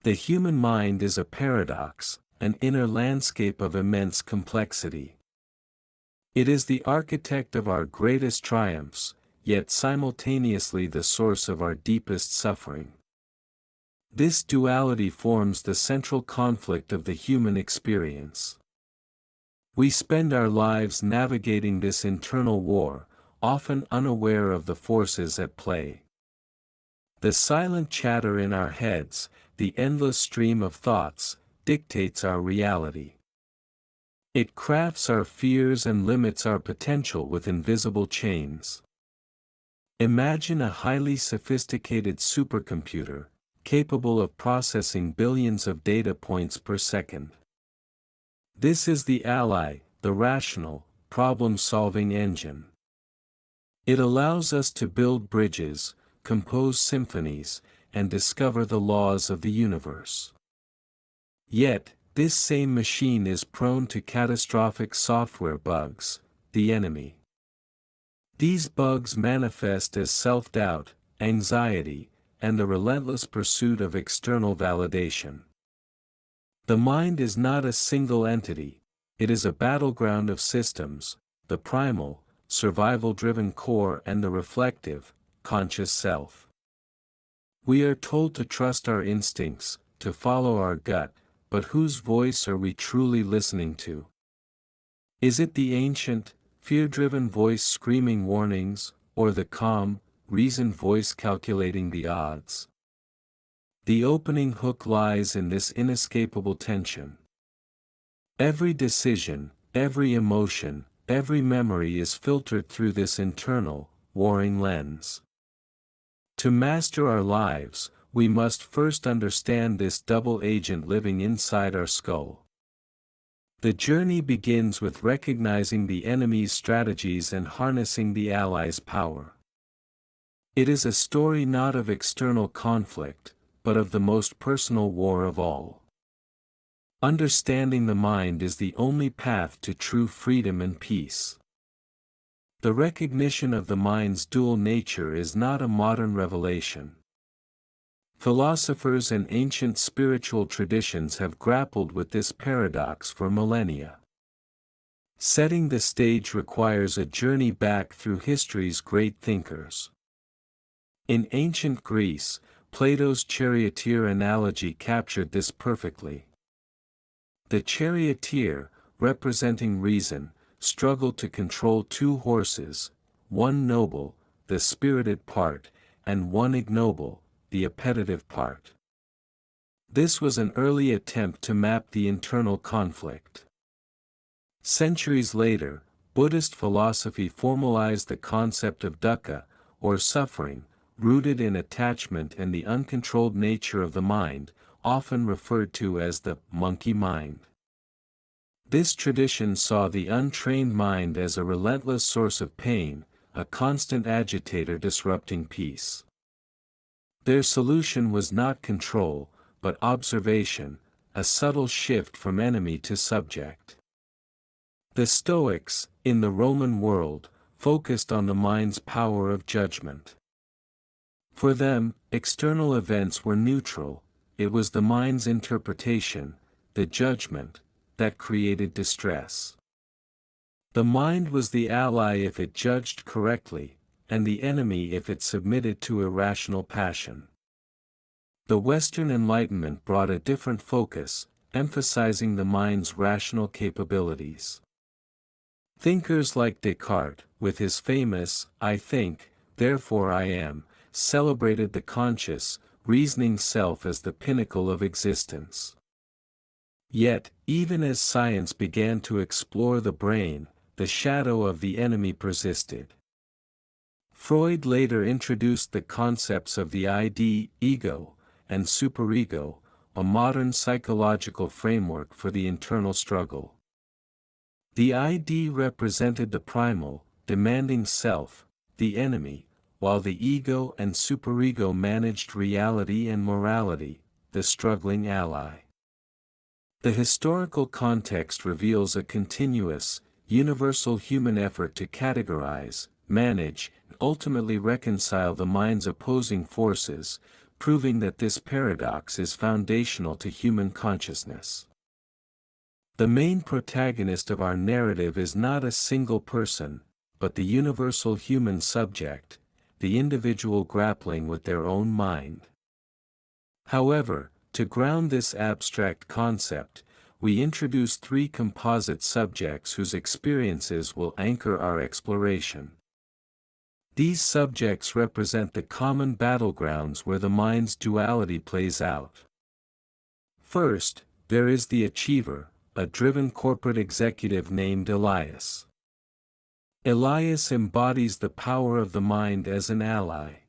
The human mind is a paradox, an inner landscape of immense complexity. It is the architect of our greatest triumphs, yet simultaneously the source of our deepest suffering. This duality forms the central conflict of the human experience. We spend our lives navigating this internal war, often unaware of the forces at play. The silent chatter in our heads, the endless stream of thoughts, dictates our reality. It crafts our fears and limits our potential with invisible chains. Imagine a highly sophisticated supercomputer, capable of processing billions of data points per second. This is the ally, the rational, problem-solving engine. It allows us to build bridges, compose symphonies, and discover the laws of the universe. Yet, this same machine is prone to catastrophic software bugs, the enemy. These bugs manifest as self-doubt, anxiety, and the relentless pursuit of external validation. The mind is not a single entity, it is a battleground of systems, the primal, survival-driven core and the reflective, conscious self. We are told to trust our instincts, to follow our gut, but whose voice are we truly listening to? Is it the ancient, fear-driven voice screaming warnings, or the calm, reasoned voice calculating the odds? The opening hook lies in this inescapable tension. Every decision, every emotion, every memory is filtered through this internal, warring lens. To master our lives, we must first understand this double agent living inside our skull. The journey begins with recognizing the enemy's strategies and harnessing the ally's power. It is a story not of external conflict, but of the most personal war of all. Understanding the mind is the only path to true freedom and peace. The recognition of the mind's dual nature is not a modern revelation. Philosophers and ancient spiritual traditions have grappled with this paradox for millennia. Setting the stage requires a journey back through history's great thinkers. In ancient Greece, Plato's charioteer analogy captured this perfectly. The charioteer, representing reason, struggled to control two horses, one noble, the spirited part, and one ignoble, the appetitive part. This was an early attempt to map the internal conflict. Centuries later, Buddhist philosophy formalized the concept of dukkha, or suffering, rooted in attachment and the uncontrolled nature of the mind, often referred to as the monkey mind. This tradition saw the untrained mind as a relentless source of pain, a constant agitator disrupting peace. Their solution was not control, but observation, a subtle shift from enemy to subject. The Stoics, in the Roman world, focused on the mind's power of judgment. For them, external events were neutral, it was the mind's interpretation, the judgment, that created distress. The mind was the ally if it judged correctly, and the enemy if it submitted to irrational passion. The Western Enlightenment brought a different focus, emphasizing the mind's rational capabilities. Thinkers like Descartes, with his famous, "I think, therefore I am," celebrated the conscious, reasoning self as the pinnacle of existence. Yet, even as science began to explore the brain, the shadow of the enemy persisted. Freud later introduced the concepts of the ID, ego, and superego, a modern psychological framework for the internal struggle. The ID represented the primal, demanding self, the enemy, while the ego and superego managed reality and morality, the struggling ally. The historical context reveals a continuous, universal human effort to categorize, manage, and ultimately reconcile the mind's opposing forces, proving that this paradox is foundational to human consciousness. The main protagonist of our narrative is not a single person, but the universal human subject, the individual grappling with their own mind. However, to ground this abstract concept, we introduce three composite subjects whose experiences will anchor our exploration. These subjects represent the common battlegrounds where the mind's duality plays out. First, there is the achiever, a driven corporate executive named Elias. Elias embodies the power of the mind as an ally.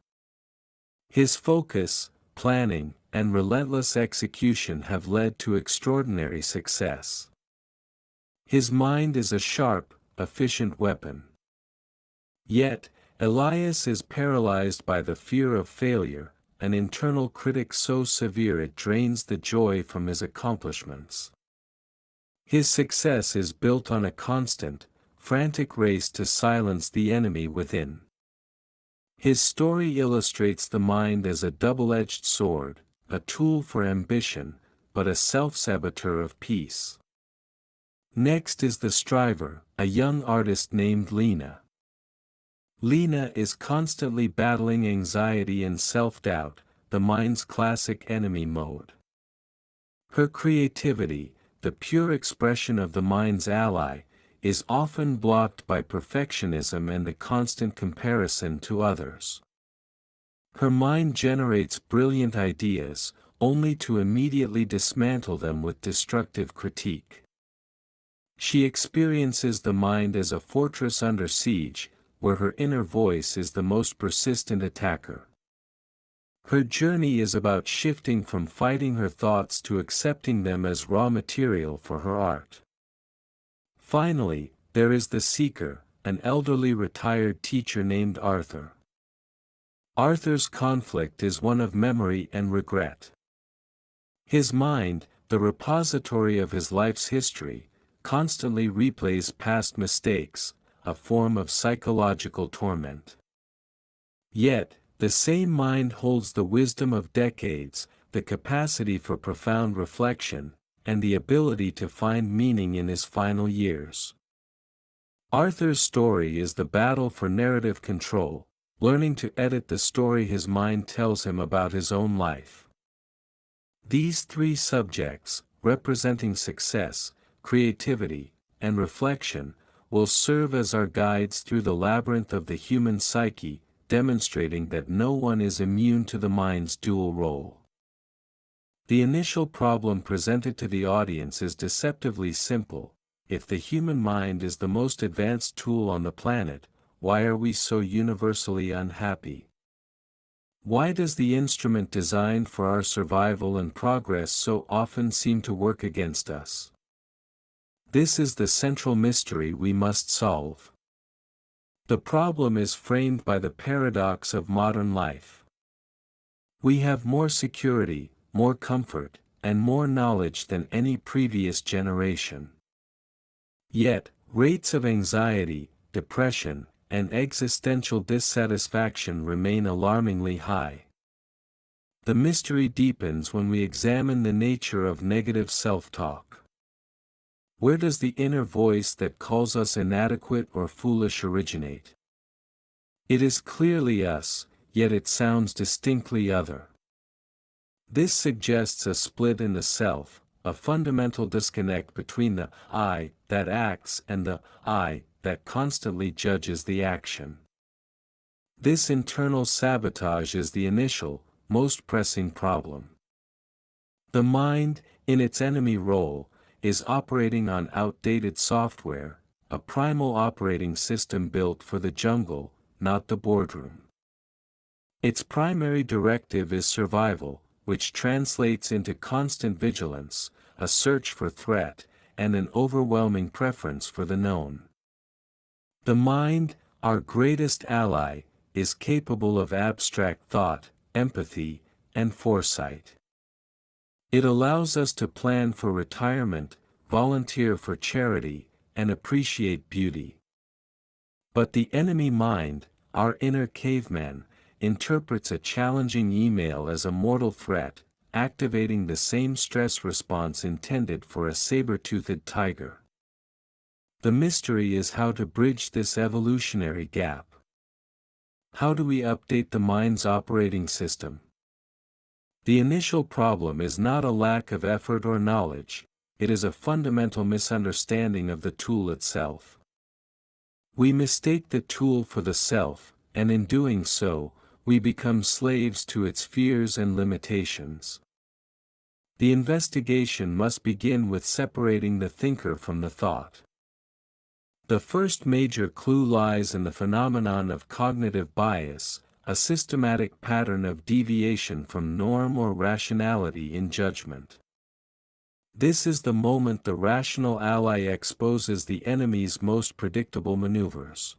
His focus, planning, and relentless execution have led to extraordinary success. His mind is a sharp, efficient weapon. Yet, Elias is paralyzed by the fear of failure, an internal critic so severe it drains the joy from his accomplishments. His success is built on a constant, frantic race to silence the enemy within. His story illustrates the mind as a double-edged sword, a tool for ambition, but a self-saboteur of peace. Next is the striver, a young artist named Lena. Lena is constantly battling anxiety and self-doubt, the mind's classic enemy mode. Her creativity, the pure expression of the mind's ally, is often blocked by perfectionism and the constant comparison to others. Her mind generates brilliant ideas, only to immediately dismantle them with destructive critique. She experiences the mind as a fortress under siege, where her inner voice is the most persistent attacker. Her journey is about shifting from fighting her thoughts to accepting them as raw material for her art. Finally, there is the seeker, an elderly retired teacher named Arthur. Arthur's conflict is one of memory and regret. His mind, the repository of his life's history, constantly replays past mistakes, a form of psychological torment. Yet, the same mind holds the wisdom of decades, the capacity for profound reflection, and the ability to find meaning in his final years. Arthur's story is the battle for narrative control, learning to edit the story his mind tells him about his own life. These three subjects, representing success, creativity, and reflection, will serve as our guides through the labyrinth of the human psyche, demonstrating that no one is immune to the mind's dual role. The initial problem presented to the audience is deceptively simple. If the human mind is the most advanced tool on the planet, why are we so universally unhappy? Why does the instrument designed for our survival and progress so often seem to work against us? This is the central mystery we must solve. The problem is framed by the paradox of modern life. We have more security, more comfort, and more knowledge than any previous generation. Yet, rates of anxiety, depression, and existential dissatisfaction remain alarmingly high. The mystery deepens when we examine the nature of negative self-talk. Where does the inner voice that calls us inadequate or foolish originate? It is clearly us, yet it sounds distinctly other. This suggests a split in the self, a fundamental disconnect between the I that acts and the I that constantly judges the action. This internal sabotage is the initial, most pressing problem. The mind, in its enemy role, is operating on outdated software, a primal operating system built for the jungle, not the boardroom. Its primary directive is survival, which translates into constant vigilance, a search for threat, and an overwhelming preference for the known. The mind, our greatest ally, is capable of abstract thought, empathy, and foresight. It allows us to plan for retirement, volunteer for charity, and appreciate beauty. But the enemy mind, our inner caveman, interprets a challenging email as a mortal threat, activating the same stress response intended for a saber-toothed tiger. The mystery is how to bridge this evolutionary gap. How do we update the mind's operating system? The initial problem is not a lack of effort or knowledge, it is a fundamental misunderstanding of the tool itself. We mistake the tool for the self, and in doing so, we become slaves to its fears and limitations. The investigation must begin with separating the thinker from the thought. The first major clue lies in the phenomenon of cognitive bias, a systematic pattern of deviation from norm or rationality in judgment. This is the moment the rational ally exposes the enemy's most predictable maneuvers.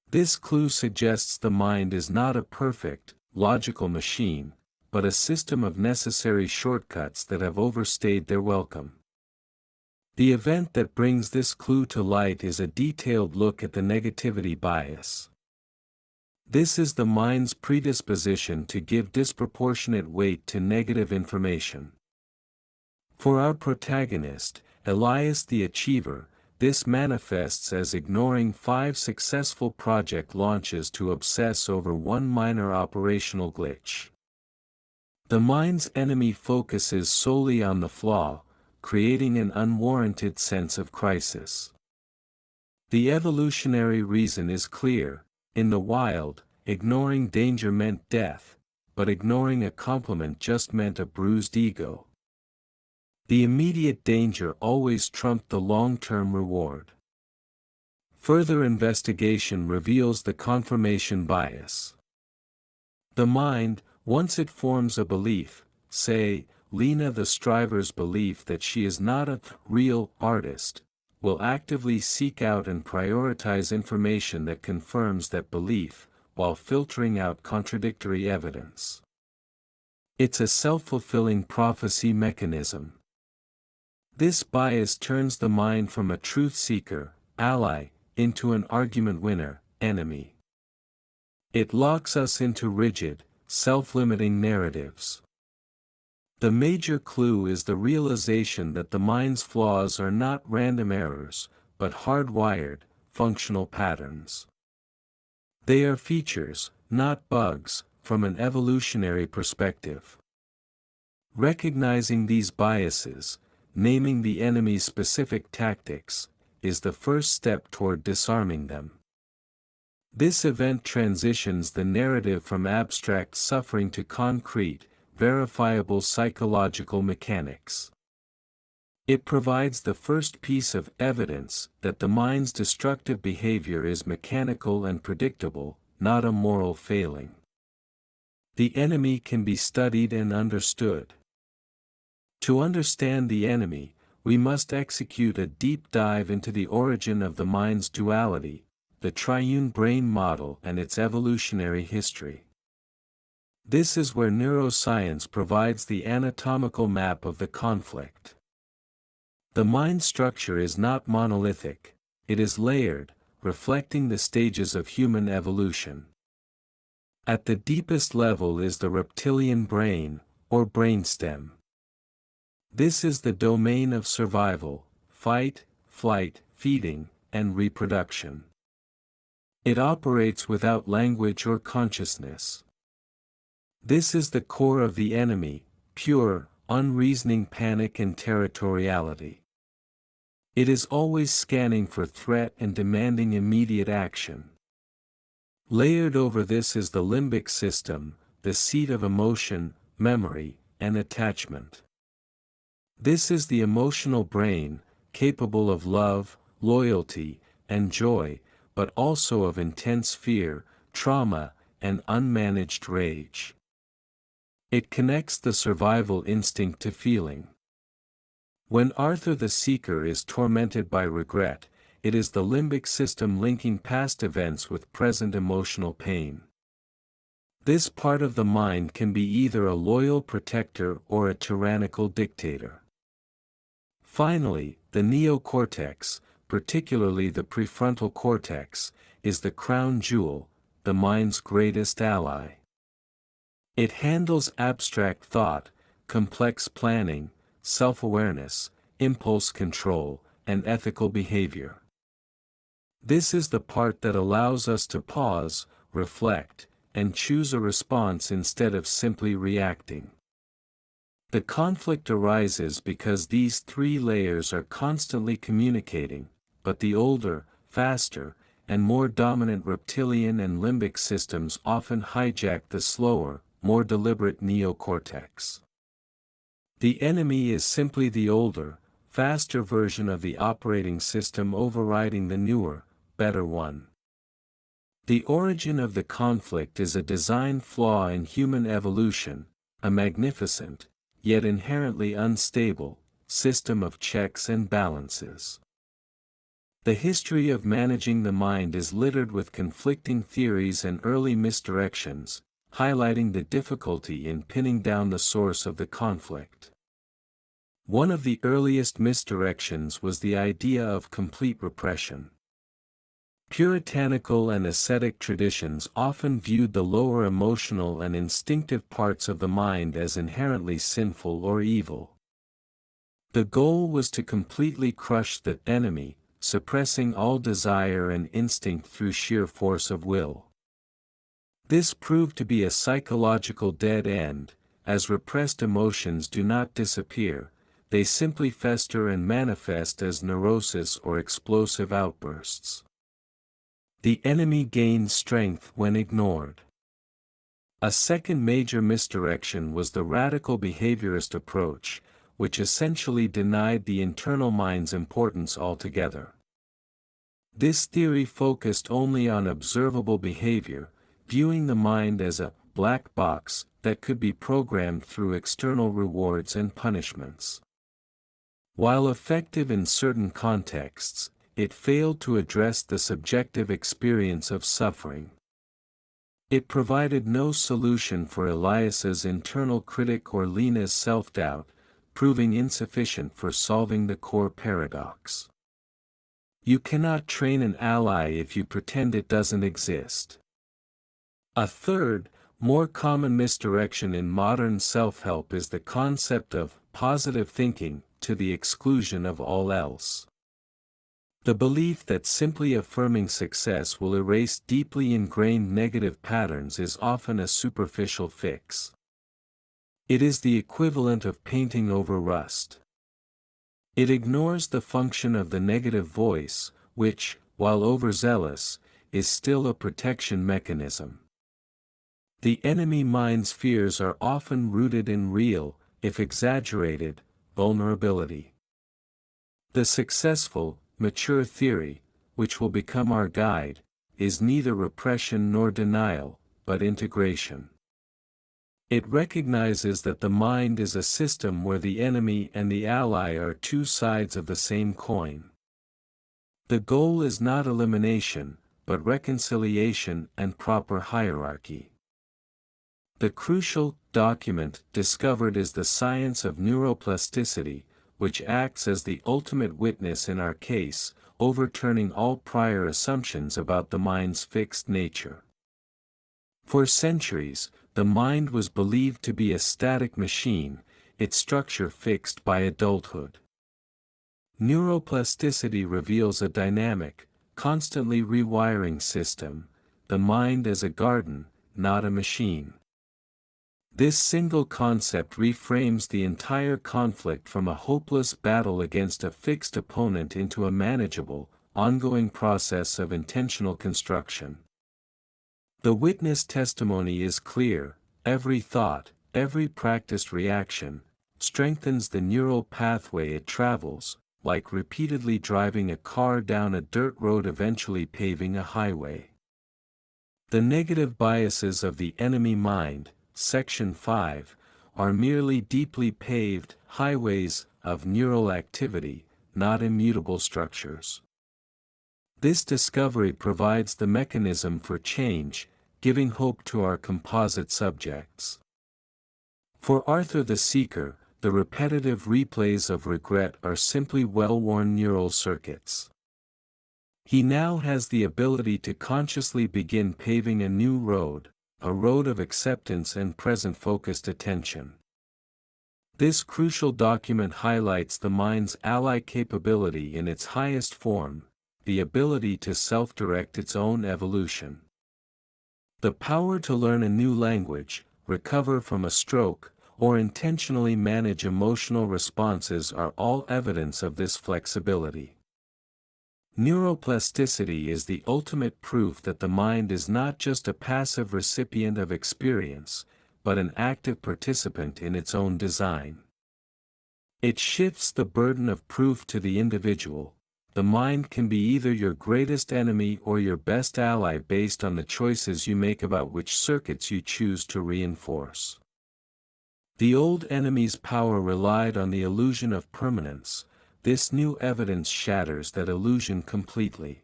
This clue suggests the mind is not a perfect, logical machine, but a system of necessary shortcuts that have overstayed their welcome. The event that brings this clue to light is a detailed look at the negativity bias. This is the mind's predisposition to give disproportionate weight to negative information. For our protagonist, Elias the Achiever, this manifests as ignoring 5 successful project launches to obsess over one minor operational glitch. The mind's enemy focuses solely on the flaw, creating an unwarranted sense of crisis. The evolutionary reason is clear: in the wild, ignoring danger meant death, but ignoring a compliment just meant a bruised ego. The immediate danger always trumped the long-term reward. Further investigation reveals the confirmation bias. The mind, once it forms a belief, say, Lena the striver's belief that she is not a real artist, will actively seek out and prioritize information that confirms that belief, while filtering out contradictory evidence. It's a self-fulfilling prophecy mechanism. This bias turns the mind from a truth seeker, ally, into an argument winner, enemy. It locks us into rigid, self-limiting narratives. The major clue is the realization that the mind's flaws are not random errors, but hardwired, functional patterns. They are features, not bugs, from an evolutionary perspective. Recognizing these biases, naming the enemy's specific tactics, is the first step toward disarming them. This event transitions the narrative from abstract suffering to concrete, verifiable psychological mechanics. It provides the first piece of evidence that the mind's destructive behavior is mechanical and predictable, not a moral failing. The enemy can be studied and understood. To understand the enemy, we must execute a deep dive into the origin of the mind's duality, the Triune Brain model and its evolutionary history. This is where neuroscience provides the anatomical map of the conflict. The mind structure is not monolithic, it is layered, reflecting the stages of human evolution. At the deepest level is the reptilian brain, or brainstem. This is the domain of survival, fight, flight, feeding, and reproduction. It operates without language or consciousness. This is the core of the enemy, pure, unreasoning panic and territoriality. It is always scanning for threat and demanding immediate action. Layered over this is the limbic system, the seat of emotion, memory, and attachment. This is the emotional brain, capable of love, loyalty, and joy, but also of intense fear, trauma, and unmanaged rage. It connects the survival instinct to feeling. When Arthur the Seeker is tormented by regret, it is the limbic system linking past events with present emotional pain. This part of the mind can be either a loyal protector or a tyrannical dictator. Finally, the neocortex, particularly the prefrontal cortex, is the crown jewel, the mind's greatest ally. It handles abstract thought, complex planning, self-awareness, impulse control, and ethical behavior. This is the part that allows us to pause, reflect, and choose a response instead of simply reacting. The conflict arises because these three layers are constantly communicating, but the older, faster, and more dominant reptilian and limbic systems often hijack the slower, more deliberate neocortex. The enemy is simply the older, faster version of the operating system overriding the newer, better one. The origin of the conflict is a design flaw in human evolution, a magnificent, yet inherently unstable, system of checks and balances. The history of managing the mind is littered with conflicting theories and early misdirections, highlighting the difficulty in pinning down the source of the conflict. One of the earliest misdirections was the idea of complete repression. Puritanical and ascetic traditions often viewed the lower emotional and instinctive parts of the mind as inherently sinful or evil. The goal was to completely crush the enemy, suppressing all desire and instinct through sheer force of will. This proved to be a psychological dead end, as repressed emotions do not disappear, they simply fester and manifest as neurosis or explosive outbursts. The enemy gains strength when ignored. A second major misdirection was the radical behaviorist approach, which essentially denied the internal mind's importance altogether. This theory focused only on observable behavior, viewing the mind as a black box that could be programmed through external rewards and punishments. While effective in certain contexts, it failed to address the subjective experience of suffering. It provided no solution for Elias's internal critic or Lena's self-doubt, proving insufficient for solving the core paradox. You cannot train an ally if you pretend it doesn't exist. A third, more common misdirection in modern self-help is the concept of positive thinking to the exclusion of all else. The belief that simply affirming success will erase deeply ingrained negative patterns is often a superficial fix. It is the equivalent of painting over rust. It ignores the function of the negative voice, which, while overzealous, is still a protection mechanism. The enemy mind's fears are often rooted in real, if exaggerated, vulnerability. The successful, mature theory, which will become our guide, is neither repression nor denial, but integration. It recognizes that the mind is a system where the enemy and the ally are two sides of the same coin. The goal is not elimination, but reconciliation and proper hierarchy. The crucial document discovered is the science of neuroplasticity, which acts as the ultimate witness in our case, overturning all prior assumptions about the mind's fixed nature. For centuries, the mind was believed to be a static machine, its structure fixed by adulthood. Neuroplasticity reveals a dynamic, constantly rewiring system, the mind as a garden, not a machine. This single concept reframes the entire conflict from a hopeless battle against a fixed opponent into a manageable, ongoing process of intentional construction. The witness testimony is clear: every thought, every practiced reaction, strengthens the neural pathway it travels, like repeatedly driving a car down a dirt road eventually paving a highway. The negative biases of the enemy mind, Section 5, are merely deeply paved highways of neural activity, not immutable structures. This discovery provides the mechanism for change, giving hope to our composite subjects. For Arthur the Seeker, the repetitive replays of regret are simply well-worn neural circuits. He now has the ability to consciously begin paving a new road, a road of acceptance and present-focused attention. This crucial document highlights the mind's ally capability in its highest form, the ability to self-direct its own evolution. The power to learn a new language, recover from a stroke, or intentionally manage emotional responses are all evidence of this flexibility. Neuroplasticity is the ultimate proof that the mind is not just a passive recipient of experience, but an active participant in its own design. It shifts the burden of proof to the individual. The mind can be either your greatest enemy or your best ally based on the choices you make about which circuits you choose to reinforce. The old enemy's power relied on the illusion of permanence. This new evidence shatters that illusion completely.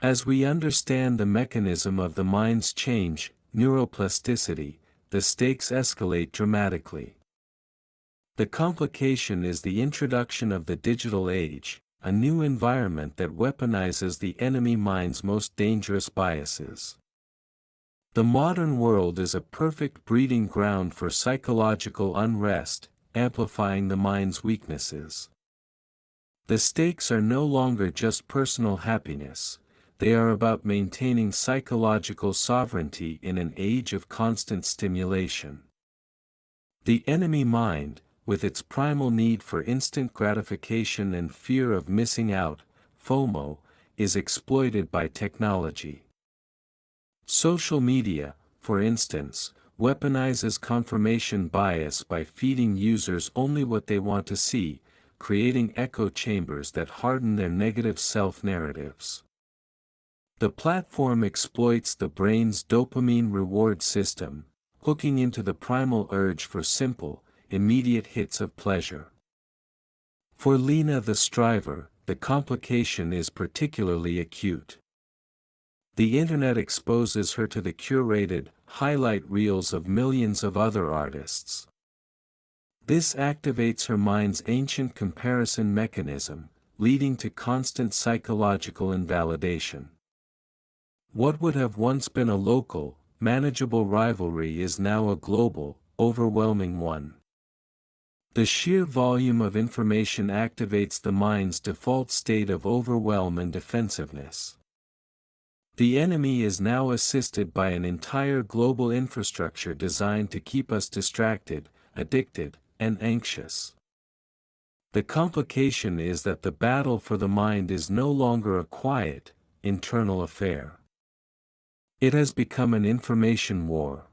As we understand the mechanism of the mind's change, neuroplasticity, the stakes escalate dramatically. The complication is the introduction of the digital age, a new environment that weaponizes the enemy mind's most dangerous biases. The modern world is a perfect breeding ground for psychological unrest, amplifying the mind's weaknesses. The stakes are no longer just personal happiness, they are about maintaining psychological sovereignty in an age of constant stimulation. The enemy mind, with its primal need for instant gratification and fear of missing out, FOMO, is exploited by technology. Social media, for instance, weaponizes confirmation bias by feeding users only what they want to see, creating echo chambers that harden their negative self-narratives. The platform exploits the brain's dopamine reward system, hooking into the primal urge for simple, immediate hits of pleasure. For Lena the striver, the complication is particularly acute. The internet exposes her to the curated, highlight reels of millions of other artists. This activates her mind's ancient comparison mechanism, leading to constant psychological invalidation. What would have once been a local, manageable rivalry is now a global, overwhelming one. The sheer volume of information activates the mind's default state of overwhelm and defensiveness. The enemy is now assisted by an entire global infrastructure designed to keep us distracted, addicted, and anxious. The complication is that the battle for the mind is no longer a quiet, internal affair. It has become an information war.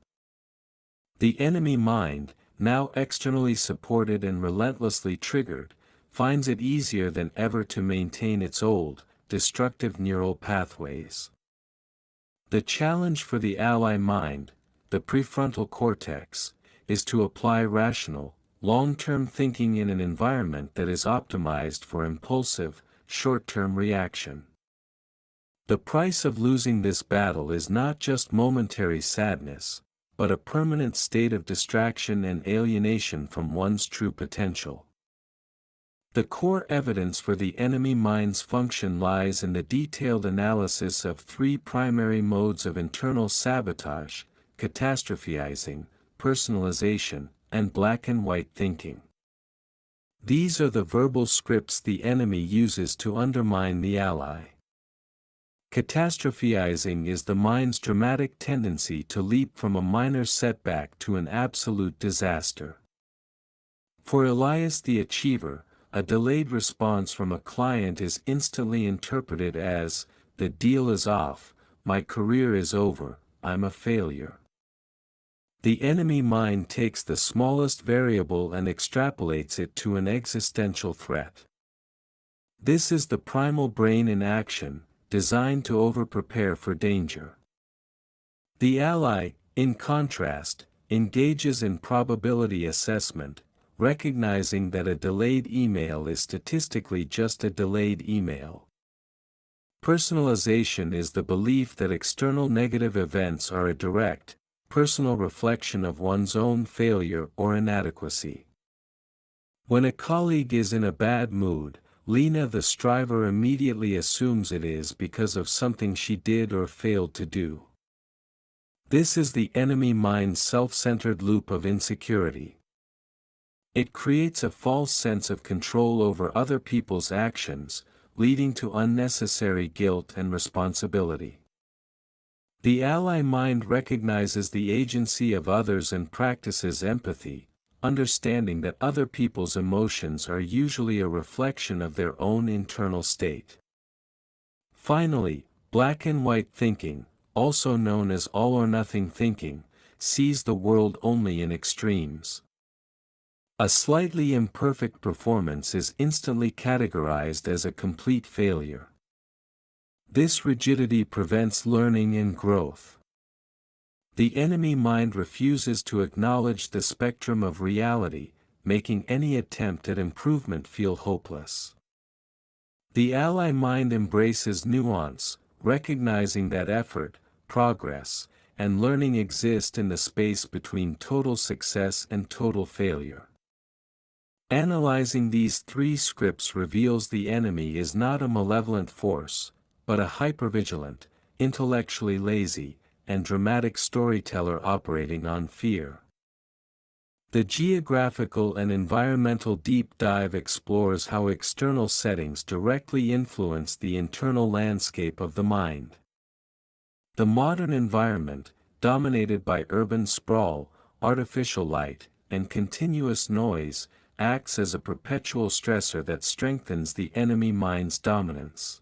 The enemy mind, now externally supported and relentlessly triggered, finds it easier than ever to maintain its old, destructive neural pathways. The challenge for the ally mind, the prefrontal cortex, is to apply rational, long-term thinking in an environment that is optimized for impulsive, short-term reaction. The price of losing this battle is not just momentary sadness, but a permanent state of distraction and alienation from one's true potential. The core evidence for the enemy mind's function lies in the detailed analysis of three primary modes of internal sabotage: catastrophizing, personalization, and black and white thinking. These are the verbal scripts the enemy uses to undermine the ally. Catastrophizing is the mind's dramatic tendency to leap from a minor setback to an absolute disaster. For Elias the achiever, a delayed response from a client is instantly interpreted as, "The deal is off, my career is over, I'm a failure." The enemy mind takes the smallest variable and extrapolates it to an existential threat. This is the primal brain in action, designed to over-prepare for danger. The ally, in contrast, engages in probability assessment, recognizing that a delayed email is statistically just a delayed email. Personalization is the belief that external negative events are a direct, personal reflection of one's own failure or inadequacy. When a colleague is in a bad mood, Lena the striver immediately assumes it is because of something she did or failed to do. This is the enemy mind's self-centered loop of insecurity. It creates a false sense of control over other people's actions, leading to unnecessary guilt and responsibility. The ally mind recognizes the agency of others and practices empathy, understanding that other people's emotions are usually a reflection of their own internal state. Finally, black and white thinking, also known as all-or-nothing thinking, sees the world only in extremes. A slightly imperfect performance is instantly categorized as a complete failure. This rigidity prevents learning and growth. The enemy mind refuses to acknowledge the spectrum of reality, making any attempt at improvement feel hopeless. The ally mind embraces nuance, recognizing that effort, progress, and learning exist in the space between total success and total failure. Analyzing these three scripts reveals the enemy is not a malevolent force, but a hypervigilant, intellectually lazy, and dramatic storyteller operating on fear. The geographical and environmental deep dive explores how external settings directly influence the internal landscape of the mind. The modern environment, dominated by urban sprawl, artificial light, and continuous noise, acts as a perpetual stressor that strengthens the enemy mind's dominance.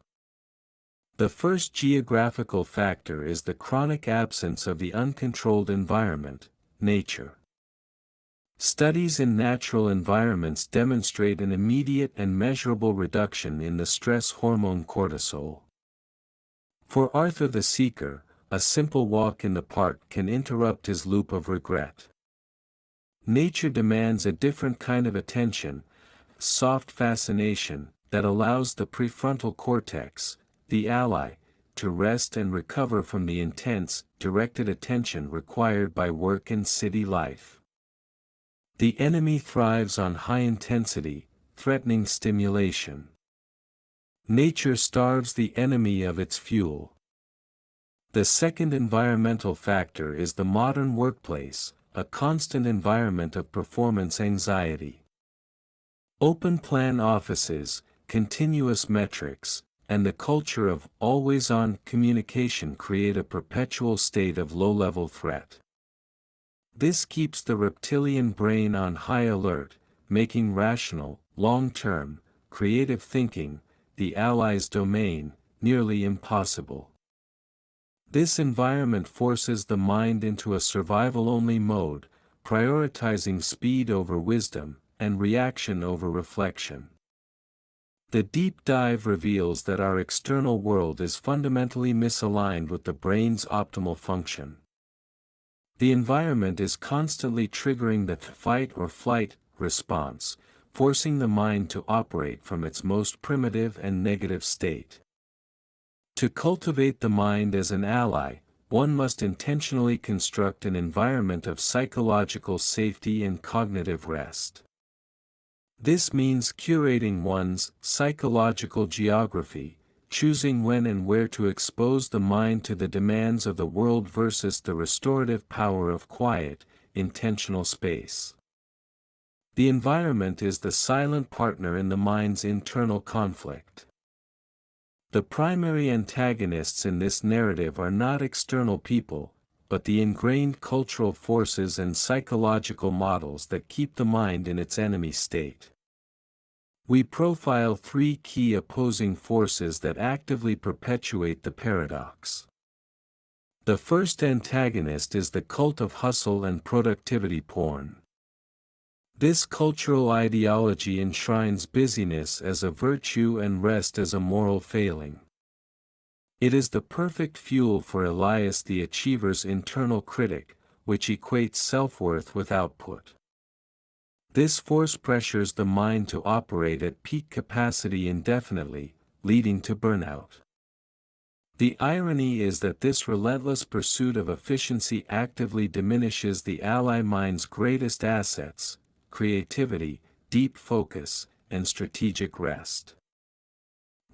The first geographical factor is the chronic absence of the uncontrolled environment, nature. Studies in natural environments demonstrate an immediate and measurable reduction in the stress hormone cortisol. For Arthur the Seeker, a simple walk in the park can interrupt his loop of regret. Nature demands a different kind of attention, soft fascination, that allows the prefrontal cortex, the ally, to rest and recover from the intense, directed attention required by work and city life. The enemy thrives on high-intensity, threatening stimulation. Nature starves the enemy of its fuel. The second environmental factor is the modern workplace, a constant environment of performance anxiety. Open-plan offices, continuous metrics, and the culture of always-on communication create a perpetual state of low-level threat. This keeps the reptilian brain on high alert, making rational, long-term, creative thinking, the ally's domain, nearly impossible. This environment forces the mind into a survival-only mode, prioritizing speed over wisdom, and reaction over reflection. The deep dive reveals that our external world is fundamentally misaligned with the brain's optimal function. The environment is constantly triggering the fight or flight response, forcing the mind to operate from its most primitive and negative state. To cultivate the mind as an ally, one must intentionally construct an environment of psychological safety and cognitive rest. This means curating one's psychological geography, choosing when and where to expose the mind to the demands of the world versus the restorative power of quiet, intentional space. The environment is the silent partner in the mind's internal conflict. The primary antagonists in this narrative are not external people, but the ingrained cultural forces and psychological models that keep the mind in its enemy state. We profile three key opposing forces that actively perpetuate the paradox. The first antagonist is the cult of hustle and productivity porn. This cultural ideology enshrines busyness as a virtue and rest as a moral failing. It is the perfect fuel for Elias the achiever's internal critic, which equates self-worth with output. This force pressures the mind to operate at peak capacity indefinitely, leading to burnout. The irony is that this relentless pursuit of efficiency actively diminishes the ally mind's greatest assets: creativity, deep focus, and strategic rest.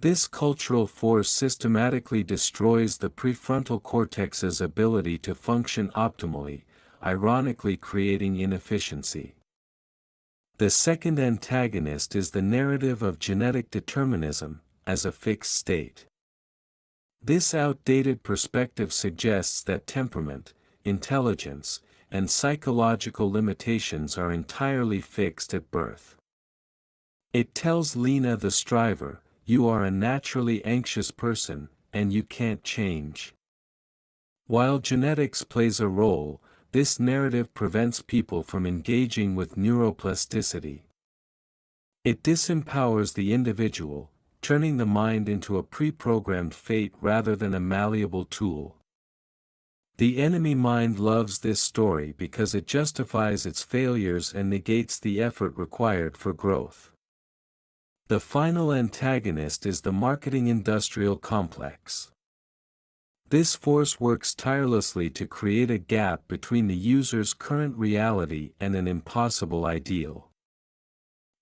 This cultural force systematically destroys the prefrontal cortex's ability to function optimally, ironically creating inefficiency. The second antagonist is the narrative of genetic determinism, as a fixed state. This outdated perspective suggests that temperament, intelligence, and psychological limitations are entirely fixed at birth. It tells Lena the striver, "You are a naturally anxious person, and you can't change." While genetics plays a role, this narrative prevents people from engaging with neuroplasticity. It disempowers the individual, turning the mind into a pre-programmed fate rather than a malleable tool. The enemy mind loves this story because it justifies its failures and negates the effort required for growth. The final antagonist is the marketing industrial complex. This force works tirelessly to create a gap between the user's current reality and an impossible ideal.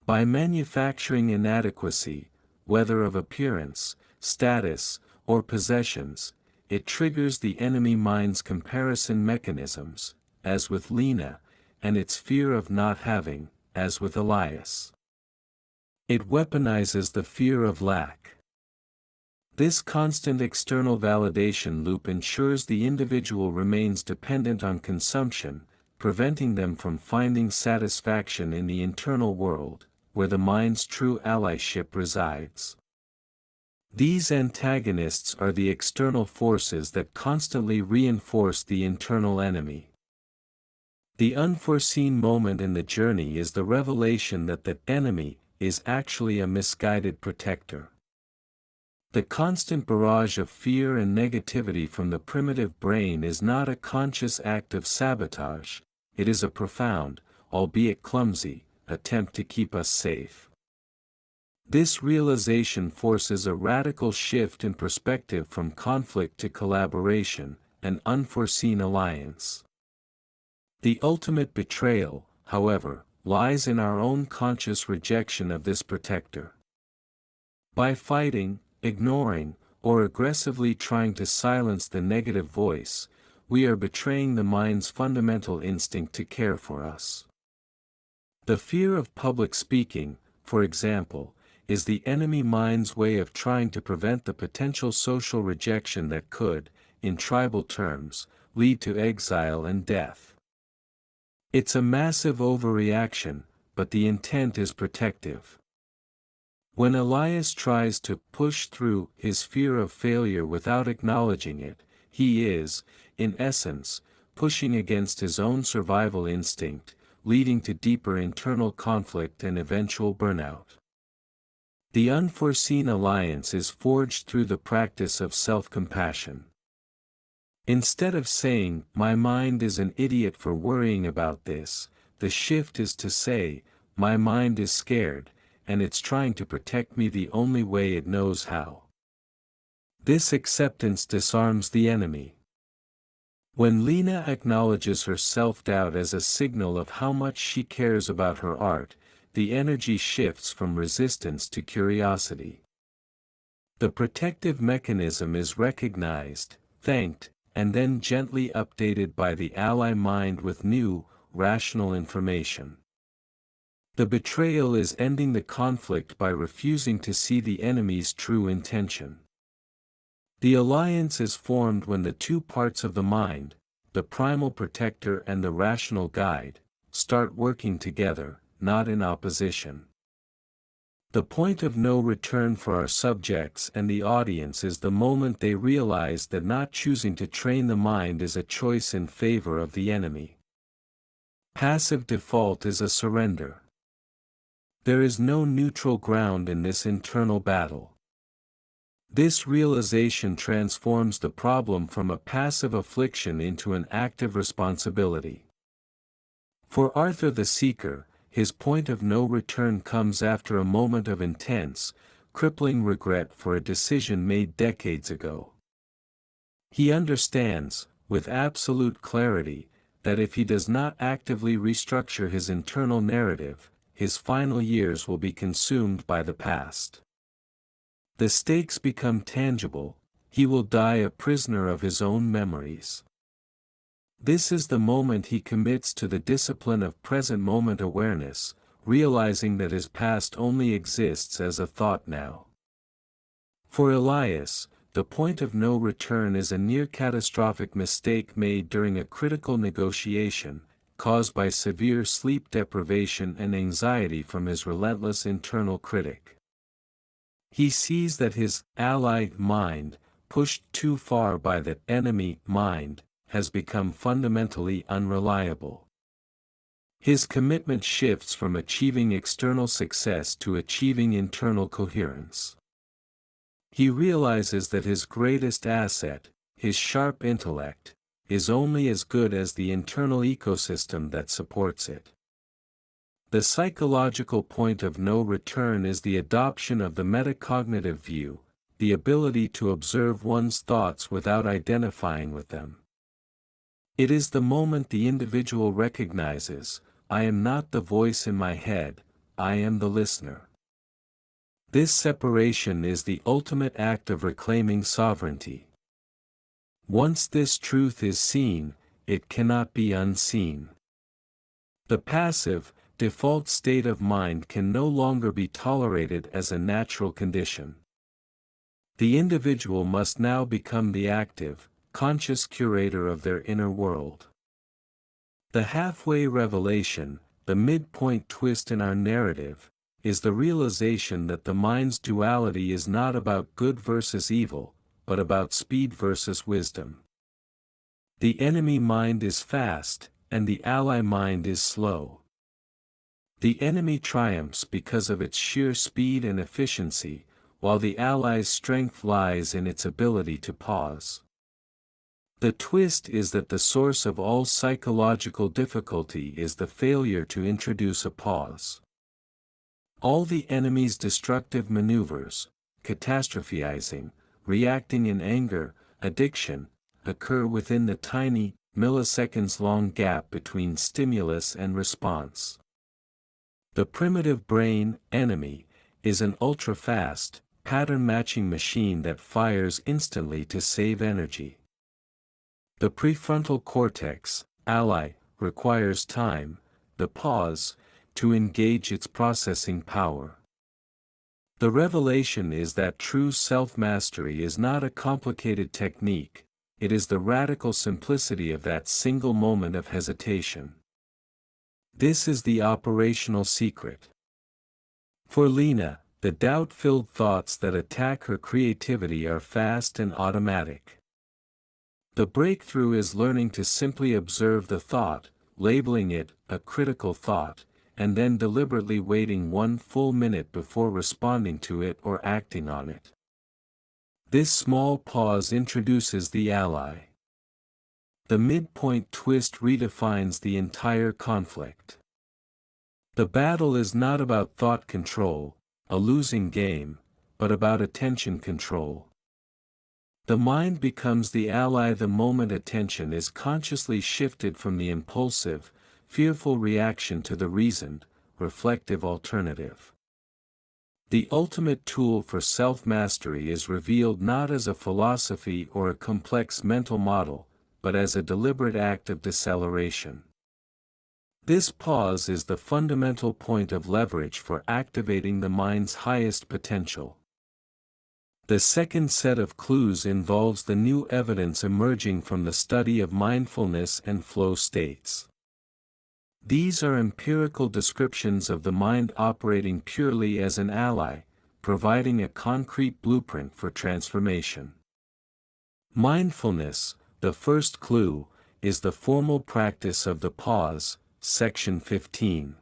By manufacturing inadequacy, whether of appearance, status, or possessions, it triggers the enemy mind's comparison mechanisms, as with Lena, and its fear of not having, as with Elias. It weaponizes the fear of lack. This constant external validation loop ensures the individual remains dependent on consumption, preventing them from finding satisfaction in the internal world, where the mind's true allyship resides. These antagonists are the external forces that constantly reinforce the internal enemy. The unforeseen moment in the journey is the revelation that the enemy is actually a misguided protector. The constant barrage of fear and negativity from the primitive brain is not a conscious act of sabotage, it is a profound, albeit clumsy, attempt to keep us safe. This realization forces a radical shift in perspective from conflict to collaboration, an unforeseen alliance. The ultimate betrayal, however, lies in our own conscious rejection of this protector. By fighting, ignoring, or aggressively trying to silence the negative voice, we are betraying the mind's fundamental instinct to care for us. The fear of public speaking, for example, is the enemy mind's way of trying to prevent the potential social rejection that could, in tribal terms, lead to exile and death. It's a massive overreaction, but the intent is protective. When Elias tries to push through his fear of failure without acknowledging it, he is, in essence, pushing against his own survival instinct, leading to deeper internal conflict and eventual burnout. The unforeseen alliance is forged through the practice of self-compassion. Instead of saying, "My mind is an idiot for worrying about this," the shift is to say, "My mind is scared, and it's trying to protect me the only way it knows how." This acceptance disarms the enemy. When Lena acknowledges her self-doubt as a signal of how much she cares about her art, the energy shifts from resistance to curiosity. The protective mechanism is recognized, thanked, and then gently updated by the ally mind with new, rational information. The betrayal is ending the conflict by refusing to see the enemy's true intention. The alliance is formed when the two parts of the mind, the primal protector and the rational guide, start working together, not in opposition. The point of no return for our subjects and the audience is the moment they realize that not choosing to train the mind is a choice in favor of the enemy. Passive default is a surrender. There is no neutral ground in this internal battle. This realization transforms the problem from a passive affliction into an active responsibility. For Arthur the Seeker, his point of no return comes after a moment of intense, crippling regret for a decision made decades ago. He understands, with absolute clarity, that if he does not actively restructure his internal narrative, his final years will be consumed by the past. The stakes become tangible, he will die a prisoner of his own memories. This is the moment he commits to the discipline of present moment awareness, realizing that his past only exists as a thought now. For Elias, the point of no return is a near-catastrophic mistake made during a critical negotiation, caused by severe sleep deprivation and anxiety from his relentless internal critic. He sees that his ally mind, pushed too far by the enemy mind, has become fundamentally unreliable. His commitment shifts from achieving external success to achieving internal coherence. He realizes that his greatest asset, his sharp intellect, is only as good as the internal ecosystem that supports it. The psychological point of no return is the adoption of the metacognitive view, the ability to observe one's thoughts without identifying with them. It is the moment the individual recognizes, I am not the voice in my head, I am the listener. This separation is the ultimate act of reclaiming sovereignty. Once this truth is seen, it cannot be unseen. The passive, default state of mind can no longer be tolerated as a natural condition. The individual must now become the active, conscious curator of their inner world. The halfway revelation, the midpoint twist in our narrative, is the realization that the mind's duality is not about good versus evil, but about speed versus wisdom. The enemy mind is fast, and the ally mind is slow. The enemy triumphs because of its sheer speed and efficiency, while the ally's strength lies in its ability to pause. The twist is that the source of all psychological difficulty is the failure to introduce a pause. All the enemy's destructive maneuvers, catastrophizing, reacting in anger, addiction, occur within the tiny, milliseconds-long gap between stimulus and response. The primitive brain, enemy, is an ultra-fast, pattern-matching machine that fires instantly to save energy. The prefrontal cortex, ally, requires time, the pause, to engage its processing power. The revelation is that true self-mastery is not a complicated technique, it is the radical simplicity of that single moment of hesitation. This is the operational secret. For Lena, the doubt-filled thoughts that attack her creativity are fast and automatic. The breakthrough is learning to simply observe the thought, labeling it a critical thought, and then deliberately waiting 1 full minute before responding to it or acting on it. This small pause introduces the ally. The midpoint twist redefines the entire conflict. The battle is not about thought control, a losing game, but about attention control. The mind becomes the ally the moment attention is consciously shifted from the impulsive, fearful reaction to the reasoned, reflective alternative. The ultimate tool for self-mastery is revealed not as a philosophy or a complex mental model, but as a deliberate act of deceleration. This pause is the fundamental point of leverage for activating the mind's highest potential. The second set of clues involves the new evidence emerging from the study of mindfulness and flow states. These are empirical descriptions of the mind operating purely as an ally, providing a concrete blueprint for transformation. Mindfulness, the first clue, is the formal practice of the pause, section 15.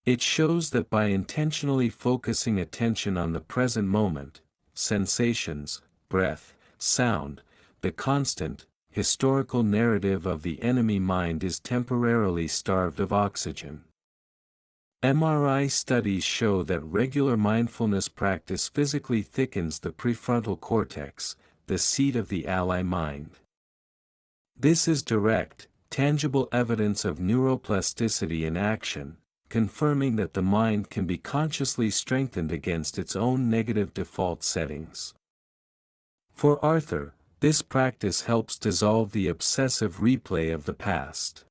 It shows that by intentionally focusing attention on the present moment, sensations, breath, sound, the constant, historical narrative of the enemy mind is temporarily starved of oxygen. MRI studies show that regular mindfulness practice physically thickens the prefrontal cortex, the seat of the ally mind. This is direct, tangible evidence of neuroplasticity in action, confirming that the mind can be consciously strengthened against its own negative default settings. For Arthur, this practice helps dissolve the obsessive replay of the past.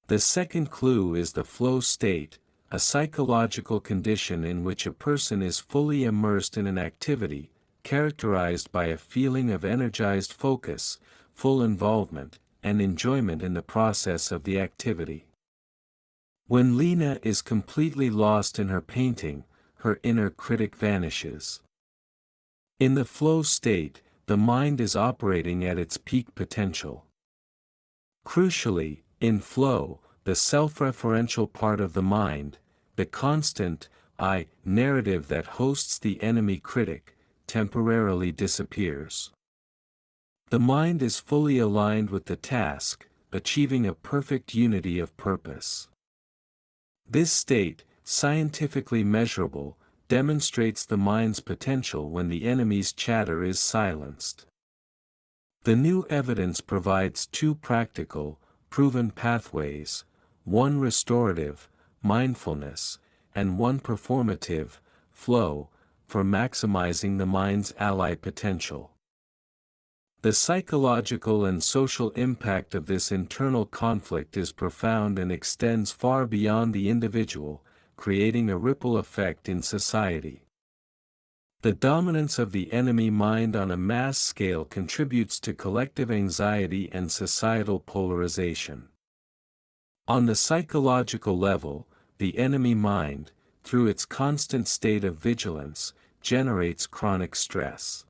The second clue is the flow state, a psychological condition in which a person is fully immersed in an activity, characterized by a feeling of energized focus, full involvement, and enjoyment in the process of the activity. When Lena is completely lost in her painting, her inner critic vanishes. In the flow state, the mind is operating at its peak potential. Crucially, in flow, the self-referential part of the mind, the constant I narrative that hosts the enemy critic, temporarily disappears. The mind is fully aligned with the task, achieving a perfect unity of purpose. This state, scientifically measurable, demonstrates the mind's potential when the enemy's chatter is silenced. The new evidence provides two practical, proven pathways, one restorative, mindfulness, and one performative, flow, for maximizing the mind's ally potential. The psychological and social impact of this internal conflict is profound and extends far beyond the individual, creating a ripple effect in society. The dominance of the enemy mind on a mass scale contributes to collective anxiety and societal polarization. On the psychological level, the enemy mind, through its constant state of vigilance, generates chronic stress.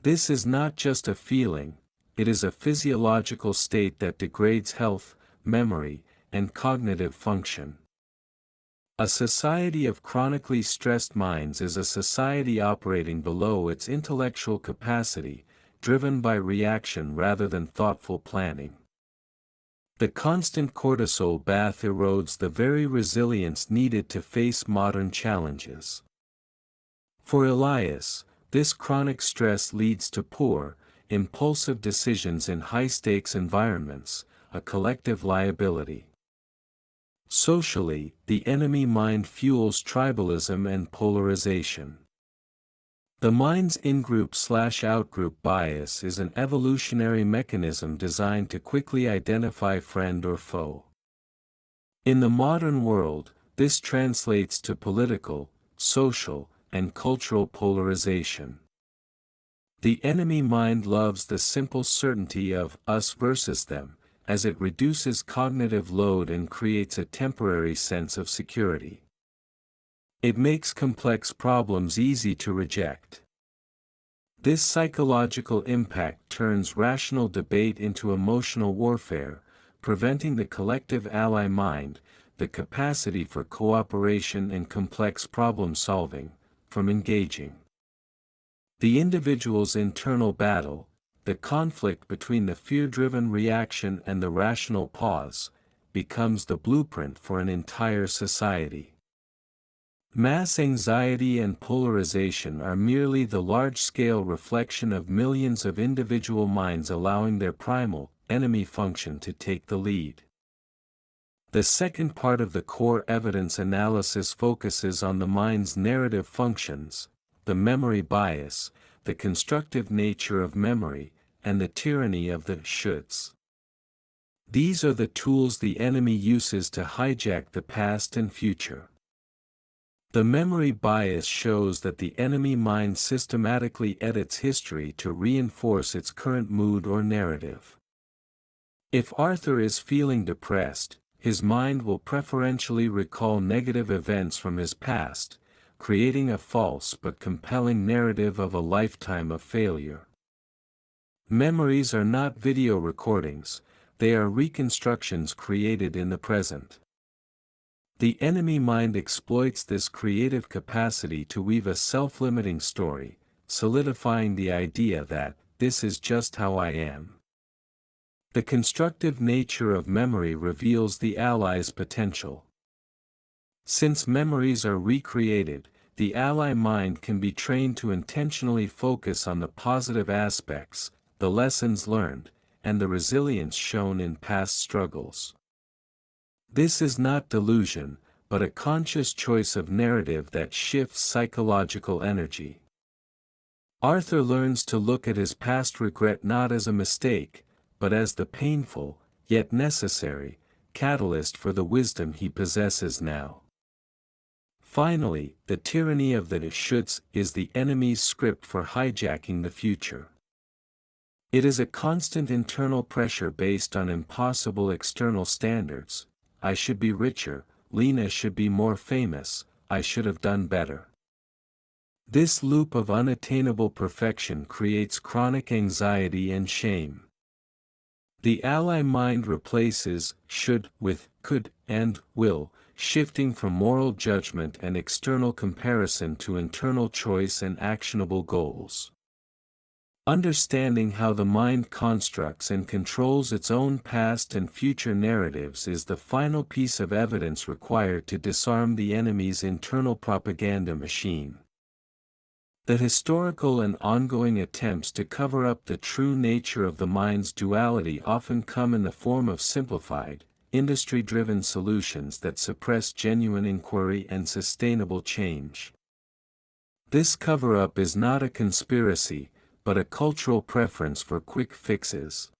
This is not just a feeling, it is a physiological state that degrades health, memory, and cognitive function. A society of chronically stressed minds is a society operating below its intellectual capacity, driven by reaction rather than thoughtful planning. The constant cortisol bath erodes the very resilience needed to face modern challenges. For Elias, this chronic stress leads to poor, impulsive decisions in high-stakes environments, a collective liability. Socially, the enemy mind fuels tribalism and polarization. The mind's in-group/out-group bias is an evolutionary mechanism designed to quickly identify friend or foe. In the modern world, this translates to political, social, and cultural polarization. The enemy mind loves the simple certainty of us versus them, as it reduces cognitive load and creates a temporary sense of security. It makes complex problems easy to reject. This psychological impact turns rational debate into emotional warfare, preventing the collective ally mind, the capacity for cooperation and complex problem solving, from engaging. The individual's internal battle, the conflict between the fear-driven reaction and the rational pause, becomes the blueprint for an entire society. Mass anxiety and polarization are merely the large-scale reflection of millions of individual minds allowing their primal, enemy function to take the lead. The second part of the core evidence analysis focuses on the mind's narrative functions, the memory bias, the constructive nature of memory, and the tyranny of the shoulds. These are the tools the enemy uses to hijack the past and future. The memory bias shows that the enemy mind systematically edits history to reinforce its current mood or narrative. If Arthur is feeling depressed, his mind will preferentially recall negative events from his past, creating a false but compelling narrative of a lifetime of failure. Memories are not video recordings, they are reconstructions created in the present. The enemy mind exploits this creative capacity to weave a self-limiting story, solidifying the idea that, this is just how I am. The constructive nature of memory reveals the ally's potential. Since memories are recreated, the ally mind can be trained to intentionally focus on the positive aspects, the lessons learned, and the resilience shown in past struggles. This is not delusion, but a conscious choice of narrative that shifts psychological energy. Arthur learns to look at his past regret not as a mistake, but as the painful, yet necessary, catalyst for the wisdom he possesses now. Finally, the tyranny of the shoulds is the enemy's script for hijacking the future. It is a constant internal pressure based on impossible external standards. I should be richer, Lena should be more famous, I should have done better. This loop of unattainable perfection creates chronic anxiety and shame. The ally mind replaces should with could and will, shifting from moral judgment and external comparison to internal choice and actionable goals. Understanding how the mind constructs and controls its own past and future narratives is the final piece of evidence required to disarm the enemy's internal propaganda machine. The historical and ongoing attempts to cover up the true nature of the mind's duality often come in the form of simplified, industry-driven solutions that suppress genuine inquiry and sustainable change. This cover-up is not a conspiracy, but a cultural preference for quick fixes.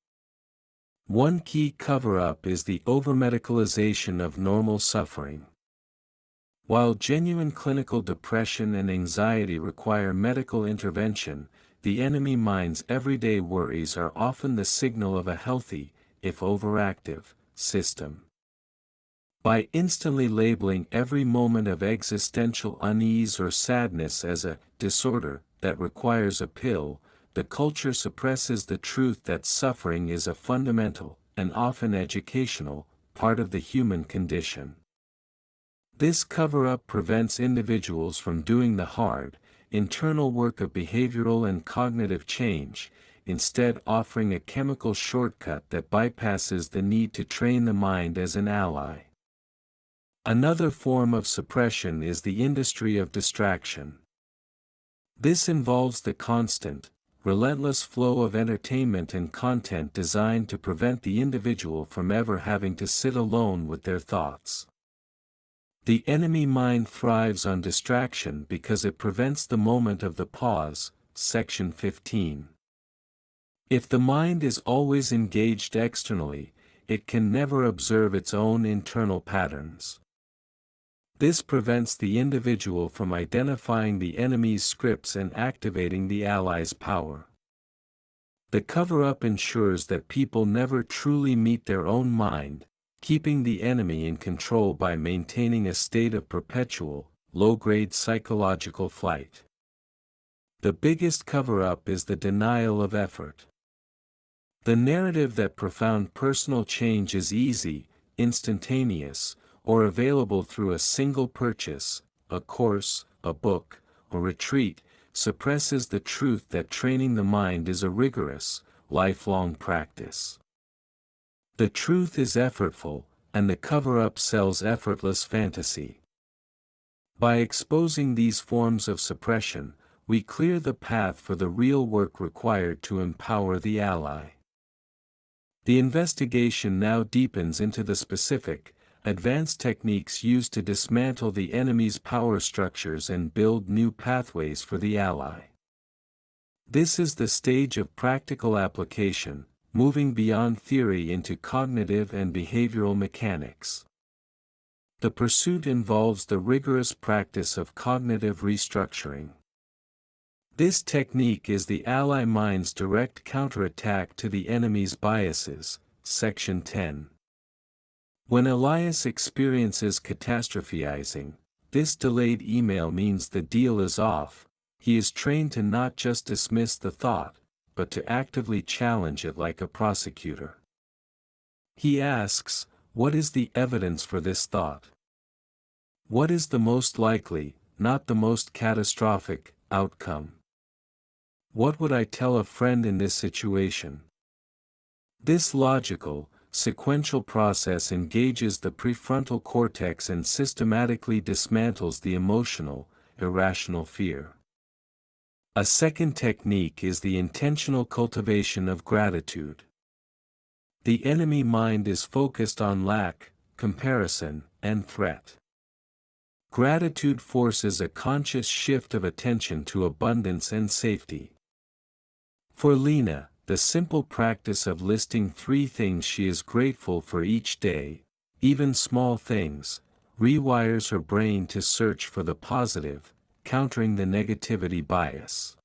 One key cover-up is the over-medicalization of normal suffering. While genuine clinical depression and anxiety require medical intervention, the enemy mind's everyday worries are often the signal of a healthy, if overactive, system. By instantly labeling every moment of existential unease or sadness as a disorder that requires a pill, the culture suppresses the truth that suffering is a fundamental, and often educational, part of the human condition. This cover-up prevents individuals from doing the hard, internal work of behavioral and cognitive change, instead offering a chemical shortcut that bypasses the need to train the mind as an ally. Another form of suppression is the industry of distraction. This involves the constant, relentless flow of entertainment and content designed to prevent the individual from ever having to sit alone with their thoughts. The enemy mind thrives on distraction because it prevents the moment of the pause, section 15. If the mind is always engaged externally, it can never observe its own internal patterns. This prevents the individual from identifying the enemy's scripts and activating the ally's power. The cover-up ensures that people never truly meet their own mind, keeping the enemy in control by maintaining a state of perpetual, low-grade psychological flight. The biggest cover-up is the denial of effort. The narrative that profound personal change is easy, instantaneous, or available through a single purchase, a course, a book, or retreat, suppresses the truth that training the mind is a rigorous, lifelong practice. The truth is effortful, and the cover-up sells effortless fantasy. By exposing these forms of suppression, we clear the path for the real work required to empower the ally. The investigation now deepens into the specific, advanced techniques used to dismantle the enemy's power structures and build new pathways for the ally. This is the stage of practical application, moving beyond theory into cognitive and behavioral mechanics. The pursuit involves the rigorous practice of cognitive restructuring. This technique is the ally mind's direct counterattack to the enemy's biases, section 10. When Elias experiences catastrophizing, this delayed email means the deal is off. He is trained to not just dismiss the thought, but to actively challenge it like a prosecutor. He asks, what is the evidence for this thought? What is the most likely, not the most catastrophic, outcome? What would I tell a friend in this situation? This logical, sequential process engages the prefrontal cortex and systematically dismantles the emotional, irrational fear. A second technique is the intentional cultivation of gratitude. The enemy mind is focused on lack, comparison, and threat. Gratitude forces a conscious shift of attention to abundance and safety. For Lena, the simple practice of listing 3 things she is grateful for each day, even small things, rewires her brain to search for the positive, countering the negativity bias.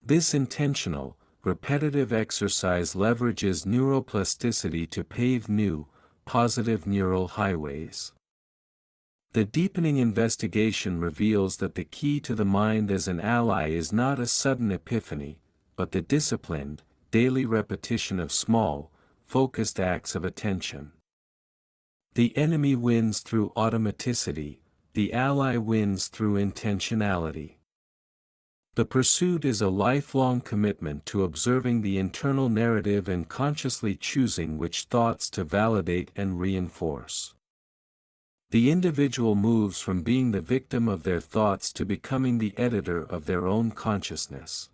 This intentional, repetitive exercise leverages neuroplasticity to pave new, positive neural highways. The deepening investigation reveals that the key to the mind as an ally is not a sudden epiphany, but the disciplined, daily repetition of small, focused acts of attention. The enemy wins through automaticity, the ally wins through intentionality. The pursuit is a lifelong commitment to observing the internal narrative and consciously choosing which thoughts to validate and reinforce. The individual moves from being the victim of their thoughts to becoming the editor of their own consciousness.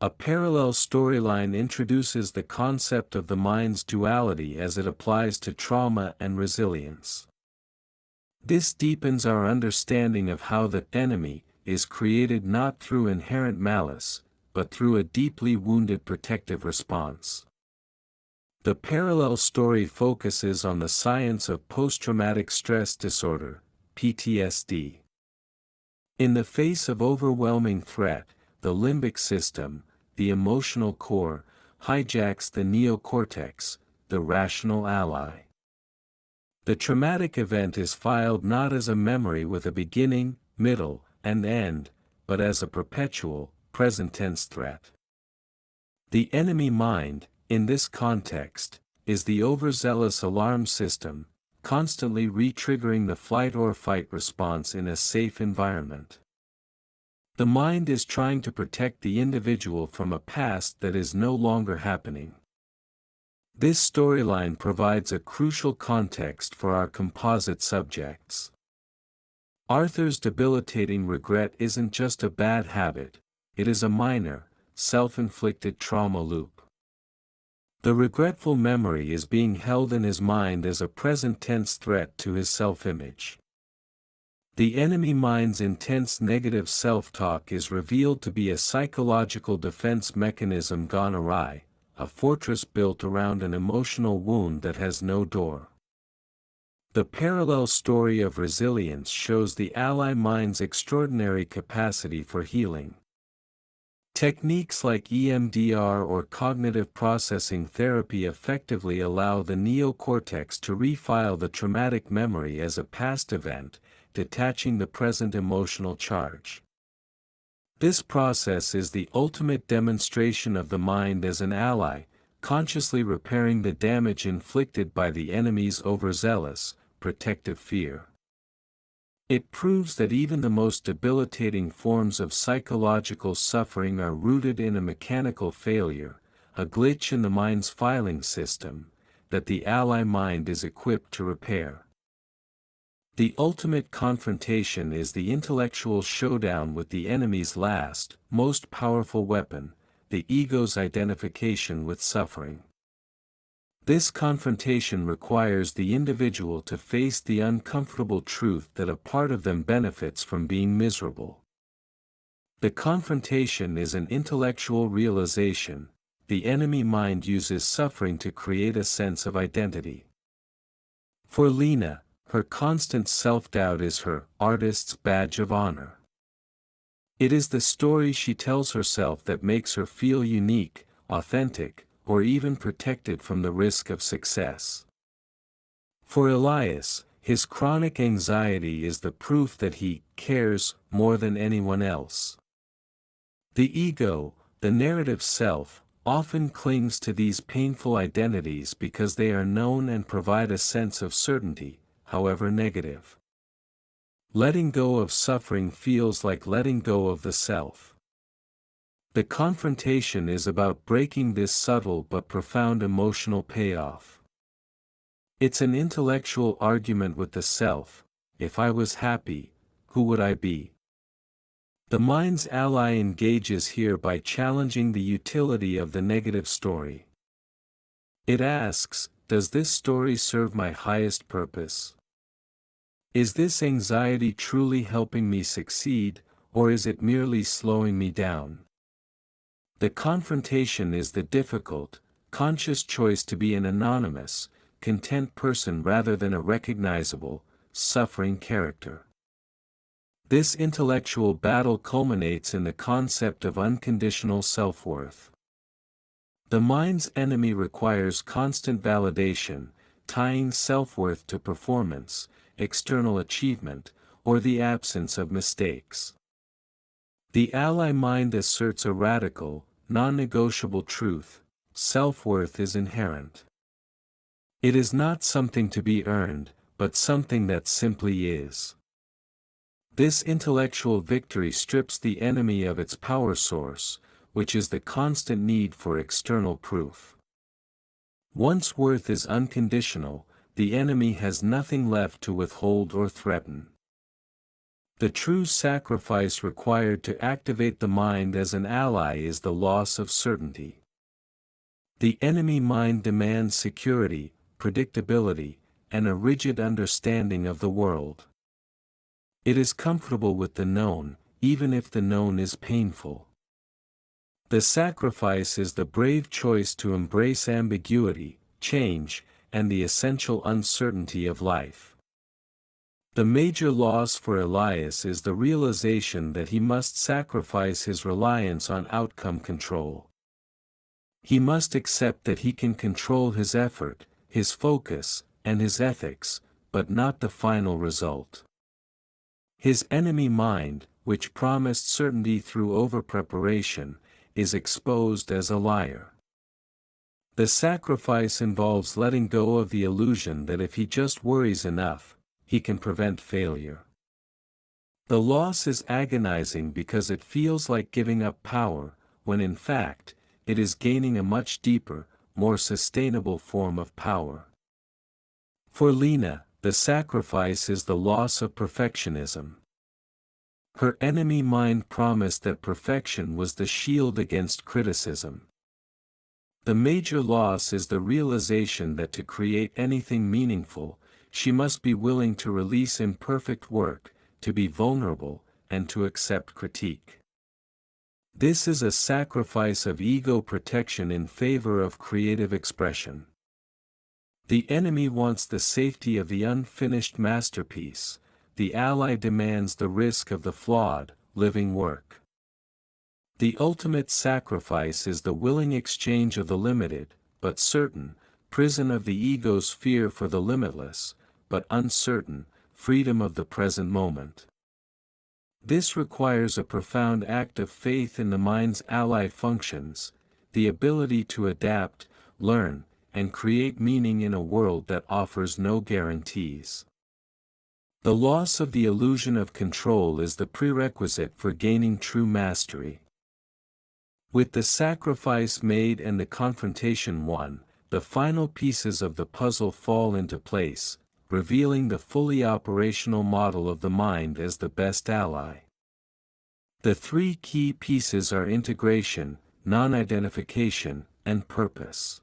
A parallel storyline introduces the concept of the mind's duality as it applies to trauma and resilience. This deepens our understanding of how the enemy is created not through inherent malice, but through a deeply wounded protective response. The parallel story focuses on the science of post-traumatic stress disorder, PTSD. In the face of overwhelming threat, the limbic system, the emotional core, hijacks the neocortex, the rational ally. The traumatic event is filed not as a memory with a beginning, middle, and end, but as a perpetual, present-tense threat. The enemy mind, in this context, is the overzealous alarm system, constantly re-triggering the flight or fight response in a safe environment. The mind is trying to protect the individual from a past that is no longer happening. This storyline provides a crucial context for our composite subjects. Arthur's debilitating regret isn't just a bad habit, it is a minor, self-inflicted trauma loop. The regretful memory is being held in his mind as a present-tense threat to his self-image. The enemy mind's intense negative self-talk is revealed to be a psychological defense mechanism gone awry, a fortress built around an emotional wound that has no door. The parallel story of resilience shows the ally mind's extraordinary capacity for healing. Techniques like EMDR or cognitive processing therapy effectively allow the neocortex to refile the traumatic memory as a past event, detaching the present emotional charge. This process is the ultimate demonstration of the mind as an ally, consciously repairing the damage inflicted by the enemy's overzealous, protective fear. It proves that even the most debilitating forms of psychological suffering are rooted in a mechanical failure, a glitch in the mind's filing system, that the ally mind is equipped to repair. The ultimate confrontation is the intellectual showdown with the enemy's last, most powerful weapon, the ego's identification with suffering. This confrontation requires the individual to face the uncomfortable truth that a part of them benefits from being miserable. The confrontation is an intellectual realization: the enemy mind uses suffering to create a sense of identity. For Lena, her constant self-doubt is her artist's badge of honor. It is the story she tells herself that makes her feel unique, authentic, or even protected from the risk of success. For Elias, his chronic anxiety is the proof that he cares more than anyone else. The ego, the narrative self, often clings to these painful identities because they are known and provide a sense of certainty, however negative. Letting go of suffering feels like letting go of the self. The confrontation is about breaking this subtle but profound emotional payoff. It's an intellectual argument with the self: if I was happy, who would I be? The mind's ally engages here by challenging the utility of the negative story. It asks, Does this story serve my highest purpose? Is this anxiety truly helping me succeed, or is it merely slowing me down? The confrontation is the difficult, conscious choice to be an anonymous, content person rather than a recognizable, suffering character. This intellectual battle culminates in the concept of unconditional self-worth. The mind's enemy requires constant validation, tying self-worth to performance, external achievement, or the absence of mistakes. The ally mind asserts a radical, non-negotiable truth: self-worth is inherent. It is not something to be earned, but something that simply is. This intellectual victory strips the enemy of its power source, which is the constant need for external proof. Once worth is unconditional, the enemy has nothing left to withhold or threaten. The true sacrifice required to activate the mind as an ally is the loss of certainty. The enemy mind demands security, predictability, and a rigid understanding of the world. It is comfortable with the known, even if the known is painful. The sacrifice is the brave choice to embrace ambiguity, change, and the essential uncertainty of life. The major loss for Elias is the realization that he must sacrifice his reliance on outcome control. He must accept that he can control his effort, his focus, and his ethics, but not the final result. His enemy mind, which promised certainty through overpreparation, is exposed as a liar. The sacrifice involves letting go of the illusion that if he just worries enough, he can prevent failure. The loss is agonizing because it feels like giving up power, when in fact, it is gaining a much deeper, more sustainable form of power. For Lena, the sacrifice is the loss of perfectionism. Her enemy mind promised that perfection was the shield against criticism. The major loss is the realization that to create anything meaningful, she must be willing to release imperfect work, to be vulnerable, and to accept critique. This is a sacrifice of ego protection in favor of creative expression. The enemy wants the safety of the unfinished masterpiece, the ally demands the risk of the flawed, living work. The ultimate sacrifice is the willing exchange of the limited, but certain, prison of the ego's fear for the limitless, but uncertain, freedom of the present moment. This requires a profound act of faith in the mind's ally functions, the ability to adapt, learn, and create meaning in a world that offers no guarantees. The loss of the illusion of control is the prerequisite for gaining true mastery. With the sacrifice made and the confrontation won, the final pieces of the puzzle fall into place, revealing the fully operational model of the mind as the best ally. The three key pieces are integration, non-identification, and purpose.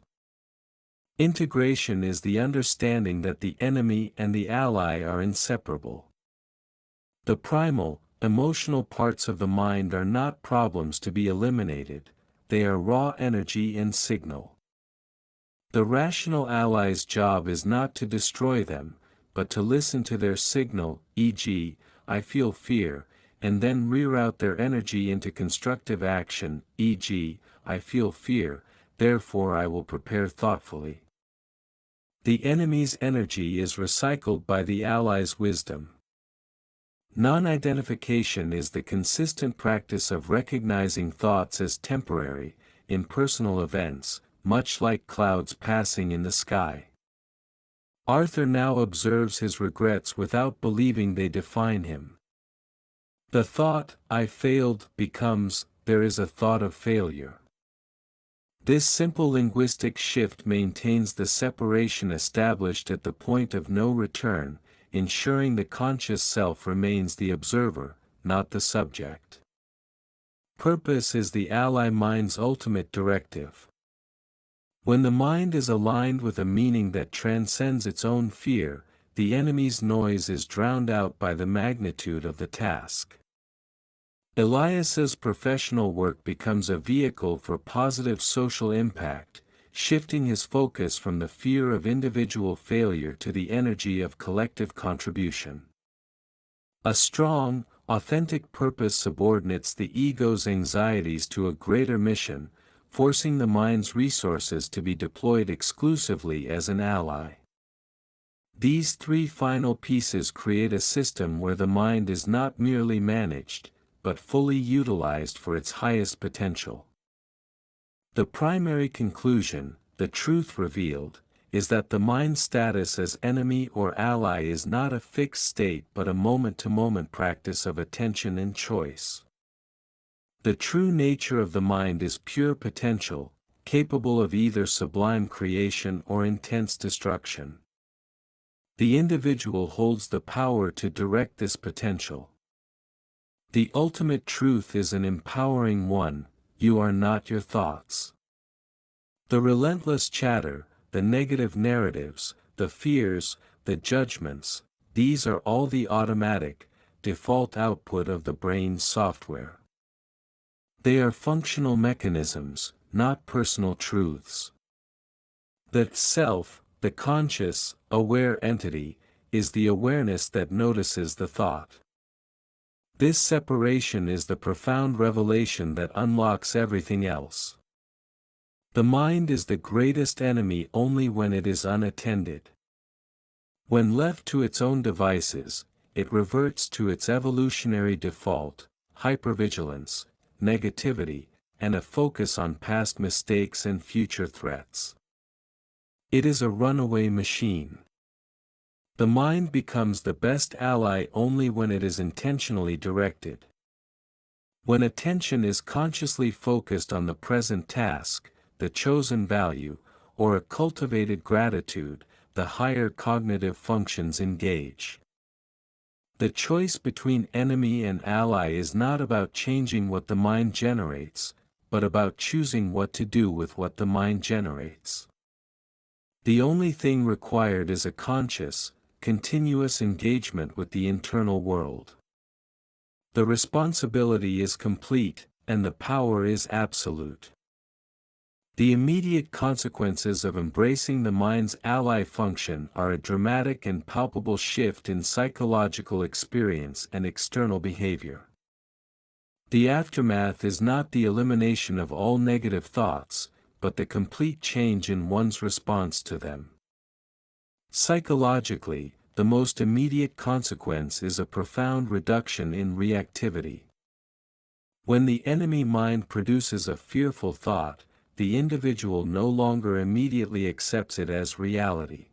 Integration is the understanding that the enemy and the ally are inseparable. The primal, emotional parts of the mind are not problems to be eliminated, they are raw energy and signal. The rational ally's job is not to destroy them, but to listen to their signal, e.g., I feel fear, and then reroute their energy into constructive action, e.g., I feel fear, therefore I will prepare thoughtfully. The enemy's energy is recycled by the ally's wisdom. Non-identification is the consistent practice of recognizing thoughts as temporary, impersonal events, much like clouds passing in the sky. Arthur now observes his regrets without believing they define him. The thought, I failed, becomes, there is a thought of failure. This simple linguistic shift maintains the separation established at the point of no return, ensuring the conscious self remains the observer, not the subject. Purpose is the ally mind's ultimate directive. When the mind is aligned with a meaning that transcends its own fear, the enemy's noise is drowned out by the magnitude of the task. Elias's professional work becomes a vehicle for positive social impact, shifting his focus from the fear of individual failure to the energy of collective contribution. A strong, authentic purpose subordinates the ego's anxieties to a greater mission, forcing the mind's resources to be deployed exclusively as an ally. These three final pieces create a system where the mind is not merely managed, but fully utilized for its highest potential. The primary conclusion, the truth revealed, is that the mind's status as enemy or ally is not a fixed state but a moment-to-moment practice of attention and choice. The true nature of the mind is pure potential, capable of either sublime creation or intense destruction. The individual holds the power to direct this potential. The ultimate truth is an empowering one: you are not your thoughts. The relentless chatter, the negative narratives, the fears, the judgments, these are all the automatic, default output of the brain's software. They are functional mechanisms, not personal truths. The self, the conscious, aware entity, is the awareness that notices the thought. This separation is the profound revelation that unlocks everything else. The mind is the greatest enemy only when it is unattended. When left to its own devices, it reverts to its evolutionary default: hypervigilance, negativity, and a focus on past mistakes and future threats. It is a runaway machine. The mind becomes the best ally only when it is intentionally directed. When attention is consciously focused on the present task, the chosen value, or a cultivated gratitude, the higher cognitive functions engage. The choice between enemy and ally is not about changing what the mind generates, but about choosing what to do with what the mind generates. The only thing required is a conscious, continuous engagement with the internal world. The responsibility is complete, and the power is absolute. The immediate consequences of embracing the mind's ally function are a dramatic and palpable shift in psychological experience and external behavior. The aftermath is not the elimination of all negative thoughts, but the complete change in one's response to them. Psychologically, the most immediate consequence is a profound reduction in reactivity. When the enemy mind produces a fearful thought, the individual no longer immediately accepts it as reality.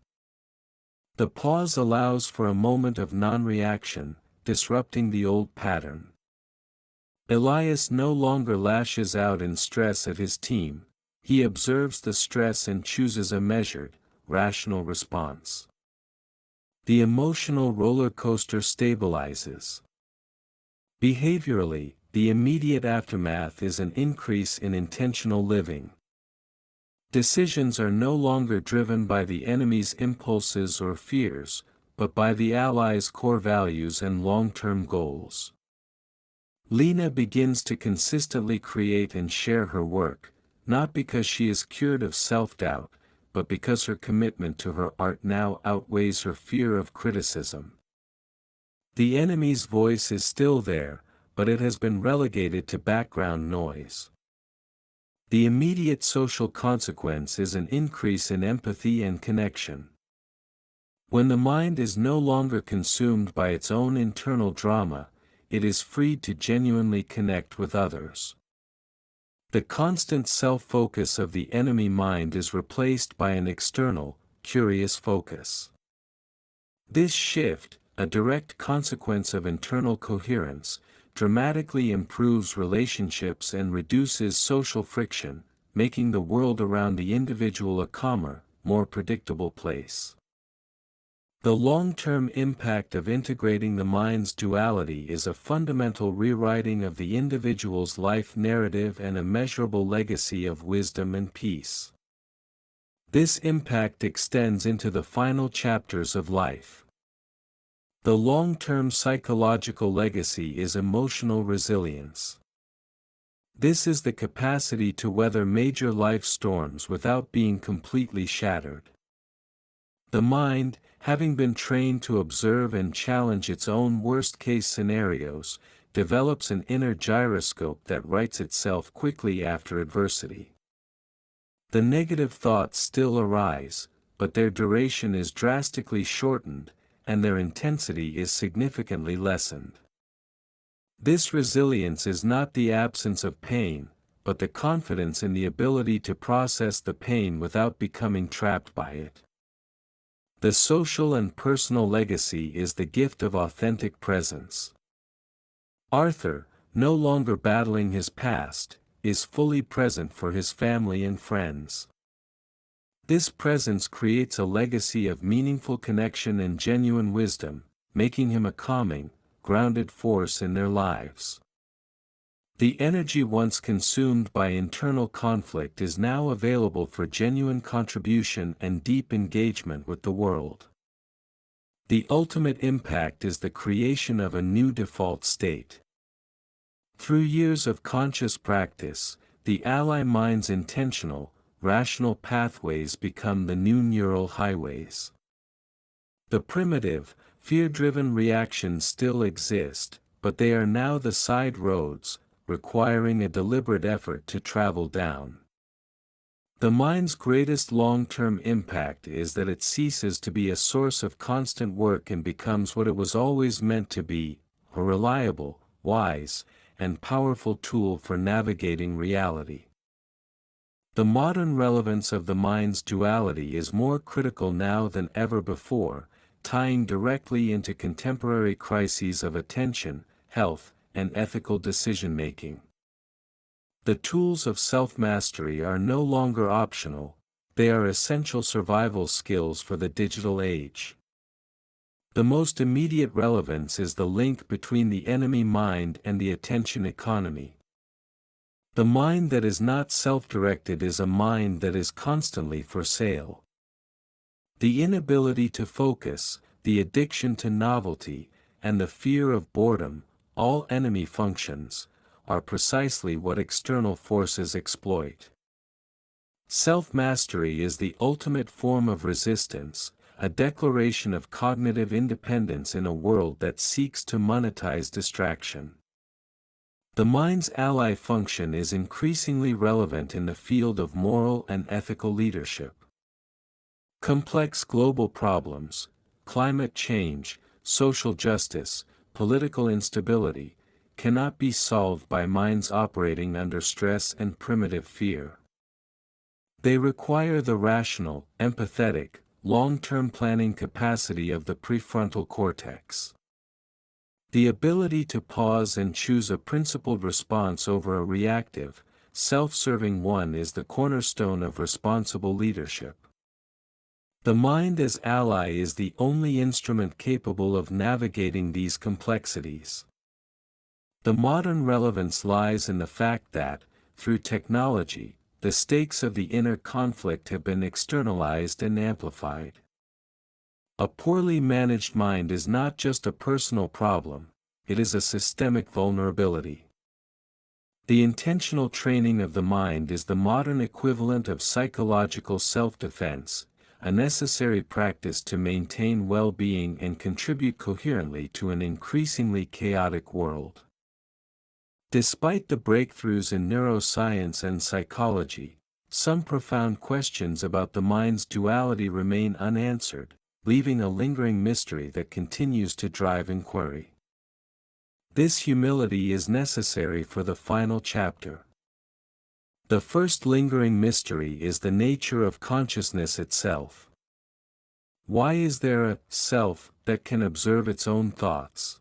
The pause allows for a moment of non-reaction, disrupting the old pattern. Elias no longer lashes out in stress at his team, he observes the stress and chooses a measured, rational response. The emotional roller coaster stabilizes. Behaviorally, the immediate aftermath is an increase in intentional living. Decisions are no longer driven by the enemy's impulses or fears, but by the ally's core values and long-term goals. Lena begins to consistently create and share her work, not because she is cured of self-doubt, but because her commitment to her art now outweighs her fear of criticism. The enemy's voice is still there, but it has been relegated to background noise. The immediate social consequence is an increase in empathy and connection. When the mind is no longer consumed by its own internal drama, it is freed to genuinely connect with others. The constant self-focus of the enemy mind is replaced by an external, curious focus. This shift, a direct consequence of internal coherence, dramatically improves relationships and reduces social friction, making the world around the individual a calmer, more predictable place. The long-term impact of integrating the mind's duality is a fundamental rewriting of the individual's life narrative and a measurable legacy of wisdom and peace. This impact extends into the final chapters of life. The long-term psychological legacy is emotional resilience. This is the capacity to weather major life storms without being completely shattered. The mind, having been trained to observe and challenge its own worst-case scenarios, develops an inner gyroscope that rights itself quickly after adversity. The negative thoughts still arise, but their duration is drastically shortened, and their intensity is significantly lessened. This resilience is not the absence of pain, but the confidence in the ability to process the pain without becoming trapped by it. The social and personal legacy is the gift of authentic presence. Arthur, no longer battling his past, is fully present for his family and friends. This presence creates a legacy of meaningful connection and genuine wisdom, making him a calming, grounded force in their lives. The energy once consumed by internal conflict is now available for genuine contribution and deep engagement with the world. The ultimate impact is the creation of a new default state. Through years of conscious practice, the ally mind's intentional, rational pathways become the new neural highways. The primitive, fear-driven reactions still exist, but they are now the side roads, requiring a deliberate effort to travel down. The mind's greatest long-term impact is that it ceases to be a source of constant work and becomes what it was always meant to be, a reliable, wise, and powerful tool for navigating reality. The modern relevance of the mind's duality is more critical now than ever before, tying directly into contemporary crises of attention, health, and ethical decision-making. The tools of self-mastery are no longer optional, they are essential survival skills for the digital age. The most immediate relevance is the link between the enemy mind and the attention economy. The mind that is not self-directed is a mind that is constantly for sale. The inability to focus, the addiction to novelty, and the fear of boredom, all enemy functions, are precisely what external forces exploit. Self-mastery is the ultimate form of resistance, a declaration of cognitive independence in a world that seeks to monetize distraction. The mind's ally function is increasingly relevant in the field of moral and ethical leadership. Complex global problems, climate change, social justice, political instability, cannot be solved by minds operating under stress and primitive fear. They require the rational, empathetic, long-term planning capacity of the prefrontal cortex. The ability to pause and choose a principled response over a reactive, self-serving one is the cornerstone of responsible leadership. The mind as ally is the only instrument capable of navigating these complexities. The modern relevance lies in the fact that, through technology, the stakes of the inner conflict have been externalized and amplified. A poorly managed mind is not just a personal problem, it is a systemic vulnerability. The intentional training of the mind is the modern equivalent of psychological self-defense, a necessary practice to maintain well-being and contribute coherently to an increasingly chaotic world. Despite the breakthroughs in neuroscience and psychology, some profound questions about the mind's duality remain unanswered, leaving a lingering mystery that continues to drive inquiry. This humility is necessary for the final chapter. The first lingering mystery is the nature of consciousness itself. Why is there a self that can observe its own thoughts?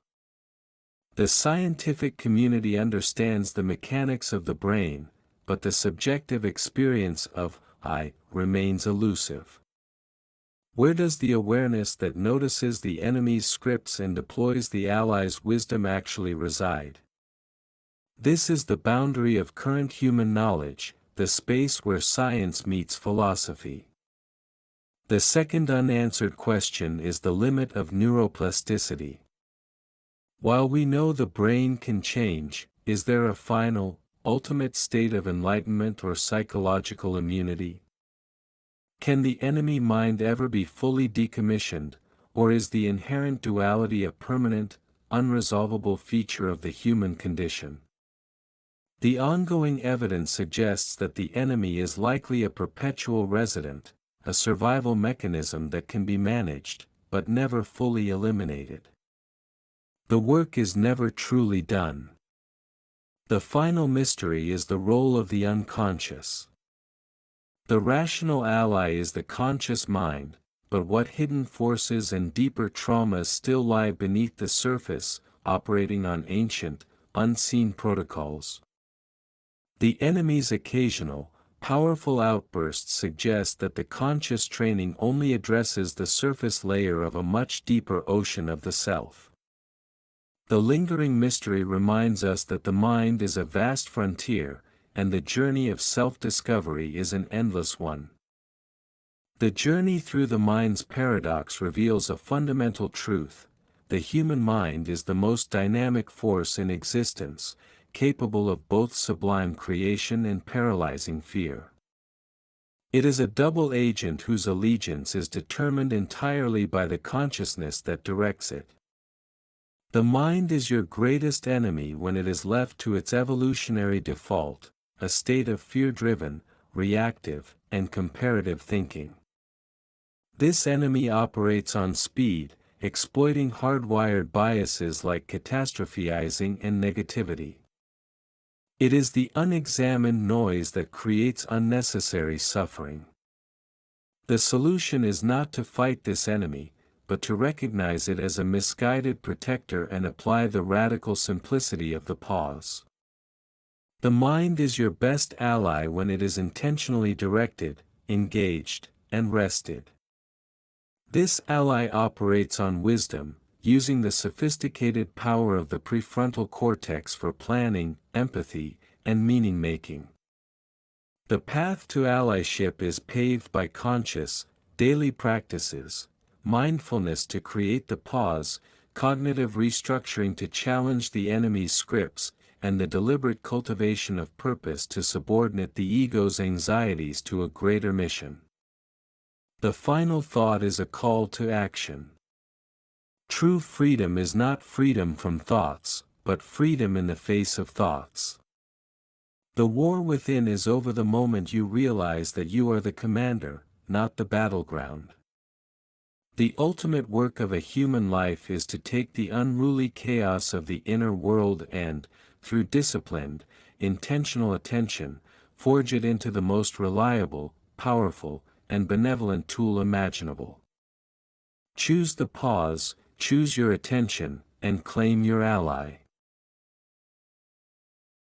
The scientific community understands the mechanics of the brain, but the subjective experience of I remains elusive. Where does the awareness that notices the enemy's scripts and deploys the ally's wisdom actually reside? This is the boundary of current human knowledge, the space where science meets philosophy. The second unanswered question is the limit of neuroplasticity. While we know the brain can change, is there a final, ultimate state of enlightenment or psychological immunity? Can the enemy mind ever be fully decommissioned, or is the inherent duality a permanent, unresolvable feature of the human condition? The ongoing evidence suggests that the enemy is likely a perpetual resident, a survival mechanism that can be managed, but never fully eliminated. The work is never truly done. The final mystery is the role of the unconscious. The rational ally is the conscious mind, but what hidden forces and deeper traumas still lie beneath the surface, operating on ancient, unseen protocols? The enemy's occasional, powerful outbursts suggest that the conscious training only addresses the surface layer of a much deeper ocean of the self. The lingering mystery reminds us that the mind is a vast frontier, and the journey of self-discovery is an endless one. The journey through the mind's paradox reveals a fundamental truth: the human mind is the most dynamic force in existence, capable of both sublime creation and paralyzing fear. It is a double agent whose allegiance is determined entirely by the consciousness that directs it. The mind is your greatest enemy when it is left to its evolutionary default, a state of fear-driven, reactive, and comparative thinking. This enemy operates on speed, exploiting hardwired biases like catastrophizing and negativity. It is the unexamined noise that creates unnecessary suffering. The solution is not to fight this enemy, but to recognize it as a misguided protector and apply the radical simplicity of the pause. The mind is your best ally when it is intentionally directed, engaged, and rested. This ally operates on wisdom, using the sophisticated power of the prefrontal cortex for planning, empathy, and meaning-making. The path to allyship is paved by conscious, daily practices: mindfulness to create the pause, cognitive restructuring to challenge the enemy's scripts, and the deliberate cultivation of purpose to subordinate the ego's anxieties to a greater mission. The final thought is a call to action. True freedom is not freedom from thoughts, but freedom in the face of thoughts. The war within is over the moment you realize that you are the commander, not the battleground. The ultimate work of a human life is to take the unruly chaos of the inner world and, through disciplined, intentional attention, forge it into the most reliable, powerful, and benevolent tool imaginable. Choose the pause, choose your attention, and claim your ally.